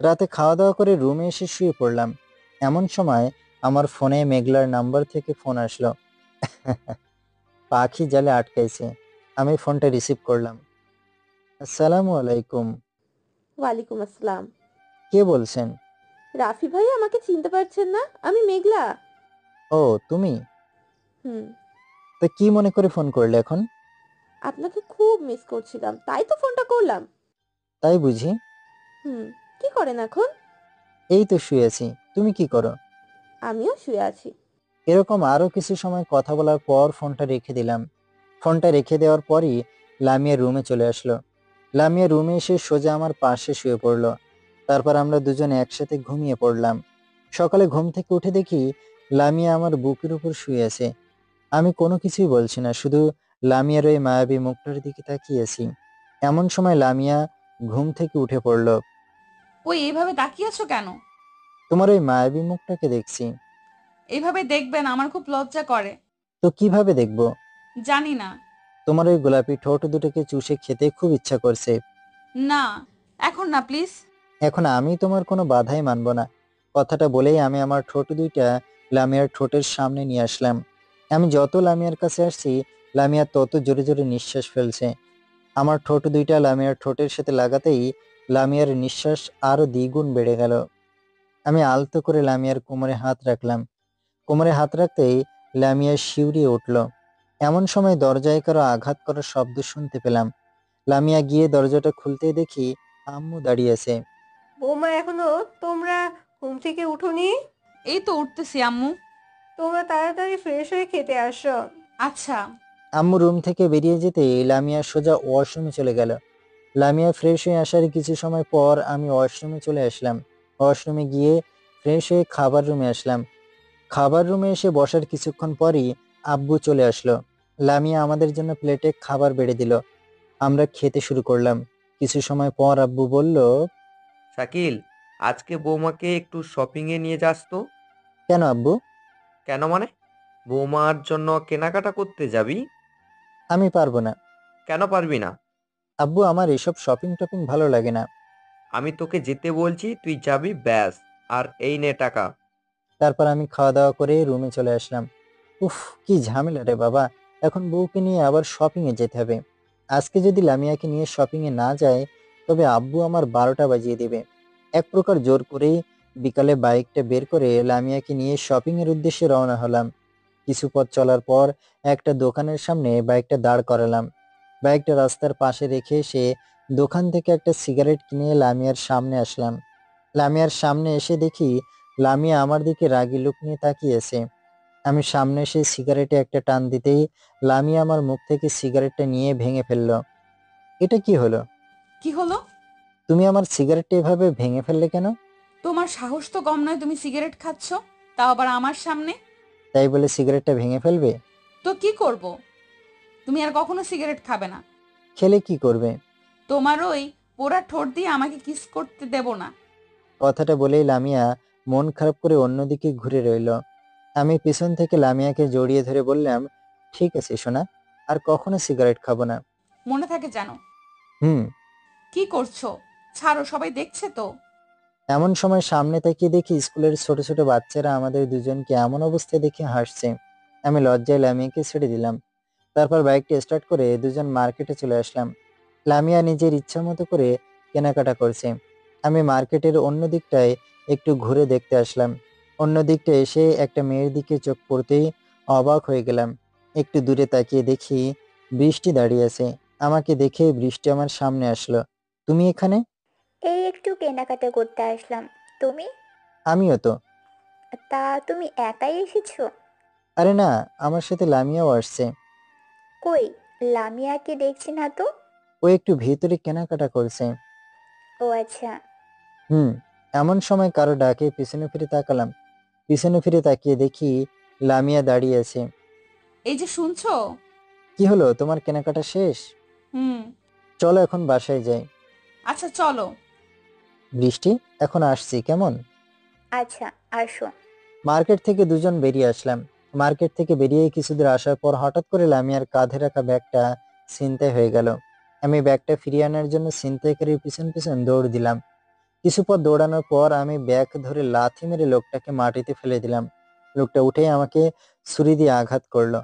Speaker 5: রাতে খাওয়া দাওয়া করে রুমে এসে শুয়ে পড়লাম। এমন সময় আমার ফোনে মেঘলার নাম্বার থেকে ফোন আসলো। পাখি জালে আটকাইছে। আমি ফোনটা রিসিভ করলাম। আসসালামু আলাইকুম।
Speaker 13: ওয়ালাইকুম আসসালাম।
Speaker 5: কে বলছেন?
Speaker 13: রাফি ভাই, আমাকে চিনতে পারছেন না? আমি মেঘলা।
Speaker 5: ও তুমি?
Speaker 13: হুম।
Speaker 5: তো কি মনে করে ফোন করলে এখন?
Speaker 13: আপনাকে খুব মিস করছিলাম, তাই তো ফোনটা করলাম।
Speaker 5: তাই বুঝি?
Speaker 13: হুম। কি করেন এখন?
Speaker 5: এই তো শুয়ে আছি। তুমি কি করো?
Speaker 13: আমিও শুয়ে আছি।
Speaker 5: এরকম আরো কিছু সময় কথা বলার পর ফোনটা রেখে দিলাম। ফোনটা রেখে দেওয়ার পরই লামিয়া রুমে চলে আসলো। লামিয়া রুমে এসে সোজা আমার পাশে শুয়ে পড়লো। তারপর আমরা দুজনে একসাথে ঘুমিয়ে পড়লাম। সকালে ঘুম থেকে উঠে দেখি লামিয়া আমার বুকের উপর শুয়ে আছে। আমি কোনো কিছুই বলছি না, শুধু লামিয়ার ওই মায়াবী মুখটার দিকে তাকিয়ে আছি। এমন সময় লামিয়া ঘুম থেকে উঠে পড়লো।
Speaker 2: ওই এইভাবে তাকিয়ে আছো কেন?
Speaker 5: তোমার ওই মায়াবী মুখটাকে দেখছি।
Speaker 2: এইভাবে দেখবেন, আমার খুব লজ্জা করে।
Speaker 5: তো কিভাবে দেখবো?
Speaker 2: জানি না।
Speaker 5: তোমার ওই গোলাপি ঠোঁট দুটোকে চুষে খেতে খুব ইচ্ছা করছে।
Speaker 2: না, এখন না প্লিজ।
Speaker 5: এখন আমি তোমার কোনো বাধাই মানব না। কথাটা বলেই আমি আমার ঠোঁট দুইটা লামিয়ার ঠোঁটের সামনে নিয়ে আসলাম। আমি যত লামিয়ার কাছে আসছি, লামিয়া তত জোরে জোরে নিঃশ্বাস ফেলছে। আমার ঠোঁট দুইটা লামিয়ার ঠোঁটের সাথে লাগাতেই লামিয়ার নিঃশ্বাস আরো দ্বিগুণ বেড়ে গেল। আমি আলতো করে লামিয়ার কোমরে হাত রাখলাম। কোমরে হাত রাখতেই লামিয়া শিউরিয়ে উঠল। এমন সময় দরজায় কারো আঘাত করার শব্দ শুনতে পেলাম। লামিয়া গিয়ে দরজাটা খুলতেই দেখি আম্মু দাঁড়িয়ে আছে।
Speaker 10: বৌমা, এখনো তোমরা ঘুম থেকে উঠোনি?
Speaker 2: এই তো উঠতেছি আম্মু।
Speaker 10: তোমরা তাড়াতাড়ি ফ্রেশ হয়ে খেতে আসো।
Speaker 2: আচ্ছা।
Speaker 5: আম্মু রুম থেকে বেরিয়ে যেতেই লামিয়া সোজা ওয়াশরুমে চলে গেল। লামিয়া ফ্রেশ হয়ে আসার কিছু সময় পর আমি ওয়াশরুমে চলে আসলাম। ওয়াশরুমে গিয়ে ফ্রেশ হয়ে খাবার রুমে আসলাম। খাবার রুমে এসে বসার কিছুক্ষণ পরই আব্বু চলে আসলো। লামিয়া আমাদের জন্য প্লেটে খাবার বেড়ে দিল। আমরা খেতে শুরু করলাম। কিছু সময় পর আব্বু বলল,
Speaker 11: শাকিল, আজকে বৌমাকে একটু শপিংয়ে নিয়ে যাস তো।
Speaker 5: কেন আব্বু?
Speaker 11: কেন মানে? বৌমার জন্য কেনাকাটা করতে যাবি?
Speaker 5: আমি পারবো না।
Speaker 11: কেন পারবি না?
Speaker 5: আব্বু, আমার এসব শপিং টপিং ভালো লাগে না।
Speaker 11: আমি তোকে যেতে বলছি, তুই যাবি ব্যাস। আর এই নে টাকা।
Speaker 5: তারপর আমি খাওয়া দাওয়া করে রুমে চলে আসলাম। উফ, কি ঝামেলা রে বাবা! এখন বউকে নিয়ে আবার শপিং এ যেতে হবে। আজকে যদি লামিয়াকে নিয়ে শপিং এ না যায়, তবে আব্বু আমার 12টা বাজিয়ে দেবে। এক প্রকার জোর করেই বিকালে বাইকটা বের করে লামিয়াকে নিয়ে শপিং এর উদ্দেশ্যে রওনা হলাম। কিছু পথ চলার পর একটা দোকানের সামনে বাইকটা দাঁড় করালাম। বাইকটা রাস্তার পাশে রেখে এসে দোকান থেকে একটা সিগারেট কিনে লামিয়ার সামনে আসলাম। লামিয়ার সামনে এসে দেখি লামিয়া আমার দিকে রাগী লোক নিয়ে তাকিয়েছে। আমি সামনে এসে সিগারেটে একটা টান দিতেই লামিয়া আমার মুখ থেকে সিগারেটটা নিয়ে ভেঙে ফেললো। এটা কি হলো?
Speaker 2: কি হলো?
Speaker 5: তুমি আমার সিগারেটটা এভাবে ভেঙে ফেললে কেন?
Speaker 2: তোমার সাহস তো কম নয়, তুমি সিগারেট খাচ্ছ, তাও আবার আমার সামনে।
Speaker 5: তাই বলে সিগারেটটা ভেঙে ফেলবে?
Speaker 2: তো কি করব? তুমি আর কখনো সিগারেট খাবে না।
Speaker 5: খেলে কি করবে?
Speaker 2: তোমার ওই পোড়া ঠোঁট দিয়ে আমাকে কিস করতে দেব না।
Speaker 5: কথাটা বলেই লামিয়া মন খারাপ করে অন্যদিকে ঘুরে রইল। আমি পিছন থেকে লামিয়াকে জড়িয়ে ধরে বললাম, ঠিক আছে সোনা, আর কখনো সিগারেট খাবো না।
Speaker 2: মনে থাকে জানো।
Speaker 5: হুম।
Speaker 2: কি করছো? ছাড়ো, সবাই দেখছে তো।
Speaker 5: এমন সময় সামনে তাকিয়ে দেখি স্কুলের ছোট ছোট বাচ্চারা আমাদের দুজনকে এমন অবস্থায় দেখে হাসছে। আমি লজ্জায় লামিয়াকে ছেড়ে দিলাম। তারপর বাইকটি স্টার্ট করে দুজন মার্কেটে চলে আসলাম। লামিয়া নিজের ইচ্ছা মতো করে কেনাকাটা করছে। আমি মার্কেটের অন্য দিকটায় একটু ঘুরে দেখতে আসলাম। অন্য দিকটা এসে একটা মেয়ের দিকে চোখ পড়তেই অবাক হয়ে গেলাম। একটু দূরে তাকিয়ে দেখি বৃষ্টি দাঁড়িয়ে আছে। আমাকে দেখে বৃষ্টি আমার সামনে আসলো। তুমি এখানে?
Speaker 4: এই একটু কেনাকাটা করতে আসলাম। তুমি?
Speaker 5: আমিও তো।
Speaker 4: তা তুমি একাই এসেছো?
Speaker 5: আরে না, আমার সাথে লামিয়াও আসছে।
Speaker 4: কই, লামিয়াকে দেখছি না তো।
Speaker 5: ও একটু ভিতরে কেনাকাটা করছে।
Speaker 4: ও আচ্ছা।
Speaker 5: হুম। এমন সময় কারো ডাকে পিছনে ফিরে তাকালাম। পিছনে ফিরে তাকিয়ে দেখি লামিয়া দাঁড়িয়ে আছে।
Speaker 2: এই যে শুনছো।
Speaker 5: কি হলো, তোমার কেনাকাটা শেষ?
Speaker 2: হুম।
Speaker 5: চলো এখন বাসায় যাই।
Speaker 2: আচ্ছা চলো।
Speaker 5: বৃষ্টি, এখন আসছি কেমন?
Speaker 4: আচ্ছা, আসো।
Speaker 5: মার্কেট থেকে দুজন বেরিয়ে আসলাম। মার্কেট থেকে বেরিয়ে কিছু দূর আসার পর হঠাৎ করে লামিয়ার কাঁধে রাখা ব্যাগটা ছিনতাই হয়ে গেল। আমি ব্যাগটা ফিরিয়ে আনার জন্য ছিনতাইকারীর পিছন পিছন দৌড় দিলাম। কিছু পথ দৌড়ানোর পর আমি ব্যাগ ধরে লাথি মেরে লোকটাকে মাটিতে ফেলে দিলাম। লোকটা উঠেই আমাকে ছুরি দিয়ে আঘাত করলো।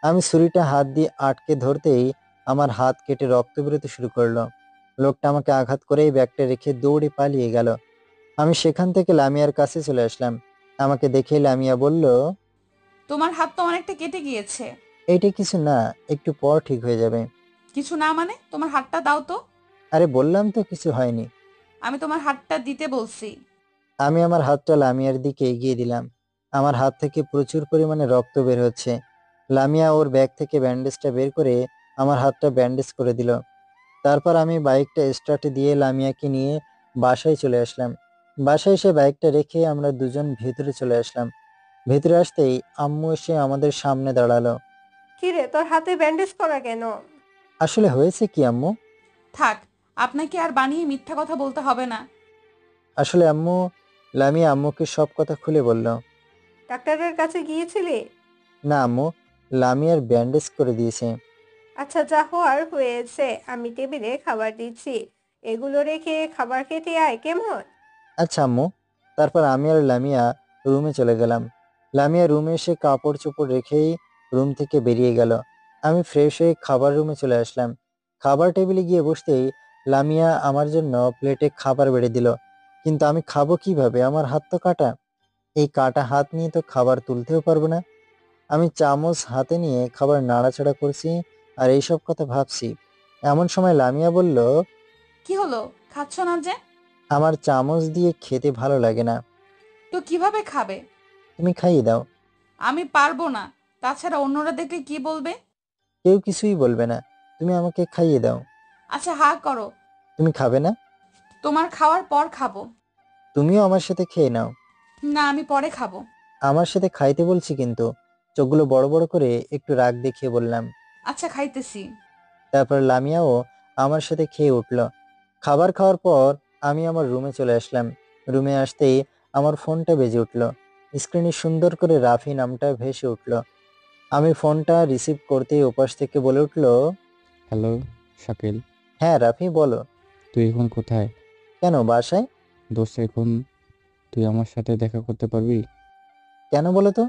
Speaker 5: আমি ছুরিটা হাত দিয়ে আটকে ধরতেই আমার হাত কেটে রক্ত বেরোতে শুরু করলো। লোকটা আমাকে আঘাত করেই ব্যাগটা রেখে দৌড়ে পালিয়ে গেল। আমি সেখান থেকে লামিয়ার কাছে চলে আসলাম। আমাকে দেখে লামিয়া বলল,
Speaker 2: তোমার হাত তো অনেকটা কেটে গিয়েছে।
Speaker 5: এইটা কিছু না, একটু পর ঠিক হয়ে যাবে।
Speaker 2: কিছু না মানে? তোমার হাতটা দাও তো।
Speaker 5: আরে বললাম তো কিছু হয়নি।
Speaker 2: আমি তোমার হাতটা দিতে বলছি।
Speaker 5: আমি আমার হাতটা লামিয়ার দিকে এগিয়ে দিলাম। আমার হাত থেকে প্রচুর পরিমাণে রক্ত বের হচ্ছে। লামিয়া ওর ব্যাগ থেকে ব্যান্ডেজটা বের করে আমার হাতটা ব্যান্ডেজ করে দিল। তারপর আমি বাইকটা স্টার্ট দিয়ে লামিয়াকে নিয়ে বাসায় চলে আসলাম। বাসায় এসে বাইকটা রেখে আমরা দুজন ভেতরে চলে আসলাম। ভেতরে আসতেই আম্মু এসে আমাদের সামনে দাঁড়ালো।
Speaker 10: কিরে, তোর হাতে ব্যান্ডেজ করা কেন?
Speaker 5: আসলে হয়েছে কি আম্মু?
Speaker 2: থাক, আপনাকে আর বানিয়ে মিথ্যা কথা বলতে হবে না।
Speaker 5: আসলে আম্মু, লামিয়া আম্মুকে সব কথা খুলে বলল।
Speaker 10: ডাক্তারের কাছে গিয়েছিলি?
Speaker 5: না আম্মু, লামিয়ার ব্যান্ডেজ করে দিয়েছে।
Speaker 10: আচ্ছা, যা হওয়ার হয়েছে। আমি টেবিলে খাবার দিচ্ছি, এগুলো রেখে খাবার খেতে আয়, কেমন?
Speaker 5: আচ্ছা আম্মু। তারপর আমি আর লামিয়া রুমে চলে গেলাম। লামিয়া রুমে এসে কাপড় চোপড় রেখেই রুম থেকে বেরিয়ে গেল। আমি ফ্রেশ হয়ে খাবার রুমে চলে আসলাম। খাবার টেবিলে গিয়ে বসতেই লামিয়া আমার জন্য প্লেটে খাবার বেড়ে দিল। কিন্তু আমি খাবো কিভাবে? আমার হাত তো কাটা। এই কাটা হাত নিয়ে তো খাবার তুলতেও পারবো না। আমি চামচ হাতে নিয়ে খাবার নাড়াচাড়া করছি আর এইসব কথা ভাবছি। এমন সময় লামিয়া বলল,
Speaker 2: কি হলো, খাচ্ছ না যে?
Speaker 5: আমার চামচ দিয়ে খেতে ভালো লাগে না,
Speaker 2: তো কিভাবে খাবে?
Speaker 5: তুমি খাইয়ে দাও।
Speaker 2: আমি পারবো না, তাছাড়া অন্যরা দেখলে কি বলবে?
Speaker 5: কেউ কিছুই বলবে না, তুমি আমাকে খাইয়ে দাও।
Speaker 2: আচ্ছা, হা করো।
Speaker 5: তুমি খাবে না?
Speaker 2: তোমার খাওয়ার পর খাবো।
Speaker 5: তুমিও আমার সাথে খেয়ে নাও।
Speaker 2: না, আমি পরে খাবো।
Speaker 5: আমার সাথে খাইতে বলছি কিন্তু। চোখগুলো বড় বড় করে একটু রাগ দেখিয়ে বললাম।
Speaker 2: আচ্ছা, খাইতেছি।
Speaker 5: তারপর লামিয়াও আমার সাথে খেয়ে উঠল। খাবার খাওয়ার পর আমি আমার রুমে চলে আসলাম। রুমে আসতেই আমার ফোনটা বেজে উঠল। স্ক্রিনে সুন্দর করে রাফি নামটা ভেসে উঠল। আমি ফোনটা রিসিভ করতেই ওপাশ থেকে বলে উঠল,
Speaker 9: হ্যালো শাকিল,
Speaker 5: হ্যাঁ রাফি বলো।
Speaker 9: তুই এখন কোথায়?
Speaker 5: কেন, বাসায়।
Speaker 9: দোস্ত, এখন তুই আমার সাথে দেখা করতে পারবি?
Speaker 5: কেন বলো তো?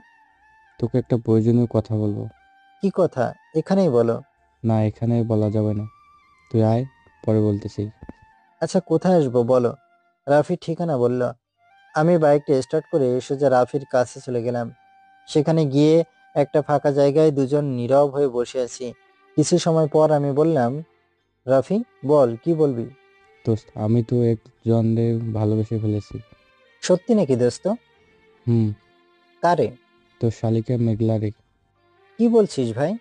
Speaker 9: তোকে একটা প্রয়োজনীয় কথা বলবো।
Speaker 5: কি কথা? এখানেই বলো।
Speaker 9: না, এখানে বলা যাবে না, তুই আয়, পরে বলতেছি।
Speaker 5: আচ্ছা, কোথায় আসবো বলো? রাফি ঠিকানা বলল। আমি বাইকটা স্টার্ট করে সোজা রাফির কাছে চলে গেলাম। সেখানে গিয়ে একটা ফাঁকা জায়গায় দুজন নীরব হয়ে বসে আছি। কিছু সময় পর আমি বললাম, রাফি বল, কি বলবি?
Speaker 9: দোস্ত, আমি তো একজনকে ভালোবেসে ফেলেছি।
Speaker 5: সত্যি নাকি দোস্ত?
Speaker 9: হুম।
Speaker 5: কারে?
Speaker 9: তোর শালিকা মেঘলারে।
Speaker 5: কি বলছিস ভাই?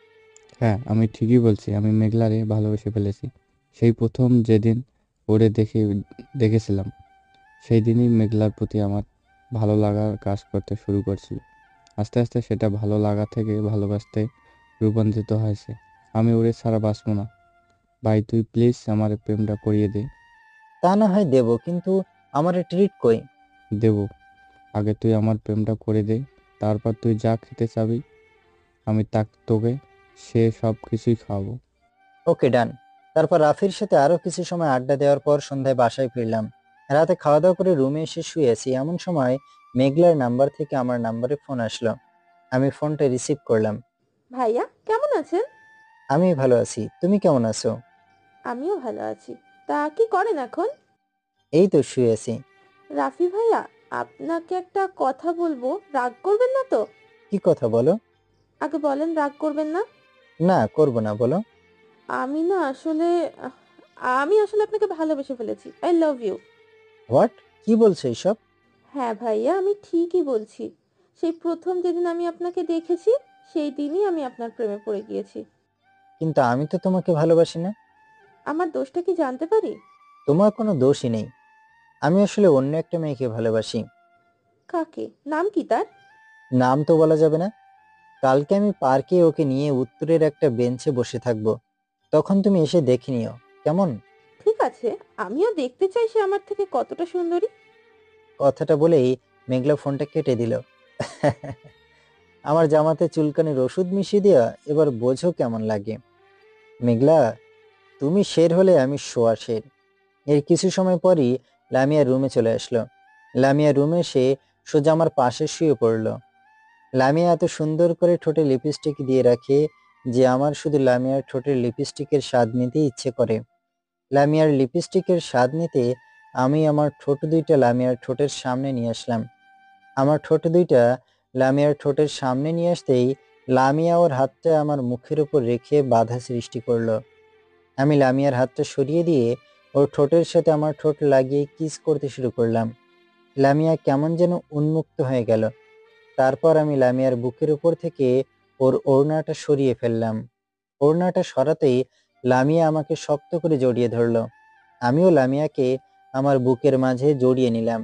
Speaker 9: হ্যাঁ, আমি ঠিকই বলছি, আমি মেঘলারে ভালোবেসে ফেলেছি। সেই প্রথম যেদিন ওরে দেখেছিলাম, সেই দিনই মেঘলার প্রতি আমার ভালো লাগার কাজ করতে শুরু করছিল। আস্তে আস্তে সেটা ভালো লাগা থেকে ভালোবাসতে রূপান্তরিত হয়েছে। আমি ওরে ছাড়া বাঁচব না। ভাই, তুই প্লিজ আমার প্রেমটা করিয়ে দে।
Speaker 5: তা না হয় দেব, কিন্তু আমার ট্রিট কই?
Speaker 9: দেব, আগে তুই আমার প্রেমটা করে দে, তারপর তুই যা খেতে চাবি আমি তোকে সে সব কিছুই খাওয়াবো।
Speaker 5: ওকে, ডান। তারপর রাফির সাথে আরো কিছু সময় আড্ডা দেওয়ার পর সন্ধ্যায় বাসায় ফিরলাম। রাতে খাওয়া দাওয়া করে রুমে এসে শুয়ে আছি। এমন সময় মেঘলার নাম্বার থেকে আমার নাম্বারে ফোন আসলো। আমি ফোনটা রিসিভ করলাম।
Speaker 13: ভাইয়া, কেমন আছেন?
Speaker 5: আমি ভালো আছি, তুমি কেমন আছো?
Speaker 13: আমিও ভালো আছি। তা কি করেন এখন?
Speaker 5: এই তো শুয়ে আছি।
Speaker 13: রাফি ভাইয়া, আপনাকে একটা কথা বলবো, রাগ করবেন না তো?
Speaker 5: কি কথা বলো?
Speaker 13: আগে বলেন, রাগ করবেন না?
Speaker 5: না, করব না, বলো।
Speaker 13: আমি না আসলে আমি আসলে আপনাকে ভালোবেসে ফেলেছি। I love you.
Speaker 5: হোয়াট? কি বলছো এইসব?
Speaker 13: হ্যাঁ ভাইয়া, আমি ঠিকই বলছি। সেই প্রথম যেদিন আমি আপনাকে দেখেছি, সেই দিনই আমি আপনার প্রেমে পড়ে গিয়েছি।
Speaker 5: কিন্তু আমি তো তোমাকে ভালোবাসি না।
Speaker 13: আমার দোষটা কি জানতে পারি?
Speaker 5: তোমার কোনো দোষই নেই। আমি আসলে অন্য একটা মেয়েকে ভালোবাসি।
Speaker 13: কাকে? নাম কি তার?
Speaker 5: নাম তো বলা যাবে না। কালকে আমি পার্কে ওকে নিয়ে উত্তরের একটা বেঞ্চে বসে থাকবো, তখন তুমি এসে দেখে নিও, কেমন?
Speaker 13: ঠিক আছে, আমিও দেখতে চাই সে আমার থেকে কতটা সুন্দরী।
Speaker 5: কথাটা বলেই মেঘলা ফোনটা কেটে দিল। আমার জামাতে চুলকানির ওষুধ মিশিয়ে দেওয়া, এবার বোঝো কেমন লাগে। মেঘলা, তুমি শের হলে আমি শোয়া শের। এর কিছু সময় পরই লামিয়া রুমে চলে আসলো। লামিয়া রুমে এসে সোজা আমার পাশে শুয়ে পড়ল। লামিয়া এত সুন্দর করে ঠোঁটে লিপস্টিক দিয়ে রাখে যে আমার শুধু লামিয়ার ঠোঁটের লিপস্টিকের স্বাদ নিতে ইচ্ছে করে। লামিয়ার লিপস্টিকের স্বাদ নিতে আমি আমার ঠোঁট দুইটা লামিয়ার ঠোঁটের সামনে নিয়ে আসলাম। আমার ঠোঁট দুইটা লামিয়ার ঠোঁটের সামনে নিয়ে আসতেই লামিয়া ওর হাতটা আমার মুখের উপর রেখে বাধা সৃষ্টি করলো। আমি লামিয়ার হাতটা সরিয়ে দিয়ে ওর ঠোঁটের সাথে আমার ঠোঁট লাগিয়ে কিস করতে শুরু করলাম। লামিয়া কেমন যেন উন্মুক্ত হয়ে গেল। তারপর আমি লামিয়ার বুকের উপর থেকে ওর ওড়নাটা সরিয়ে ফেললাম। ওড়নাটা সরাতেই লামিয়া আমাকে শক্ত করে জড়িয়ে ধরল। আমিও লামিয়াকে আমার বুকের মাঝে জড়িয়ে নিলাম।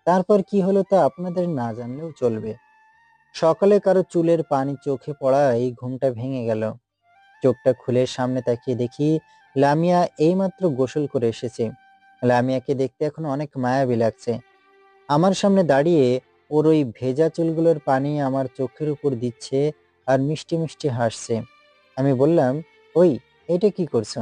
Speaker 5: তারপর কি হলো তা আপনাদের না জানলেও চলবে। সকালে কারো চুলের পানি চোখে পড়ায় ঘুমটা ভেঙে গেল। চোখটা খুলে সামনে তাকিয়ে দেখি লামিয়া এইমাত্র গোসল করে এসেছে। লামিয়াকে দেখতে এখন অনেক মায়াবী লাগছে। আমার সামনে দাঁড়িয়ে ওর ওই ভেজা চুলগুলোর পানি আমার চোখের উপর দিচ্ছে আর মিষ্টি মিষ্টি হাসছে। আমি বললাম, ওই, এটা কি করছো?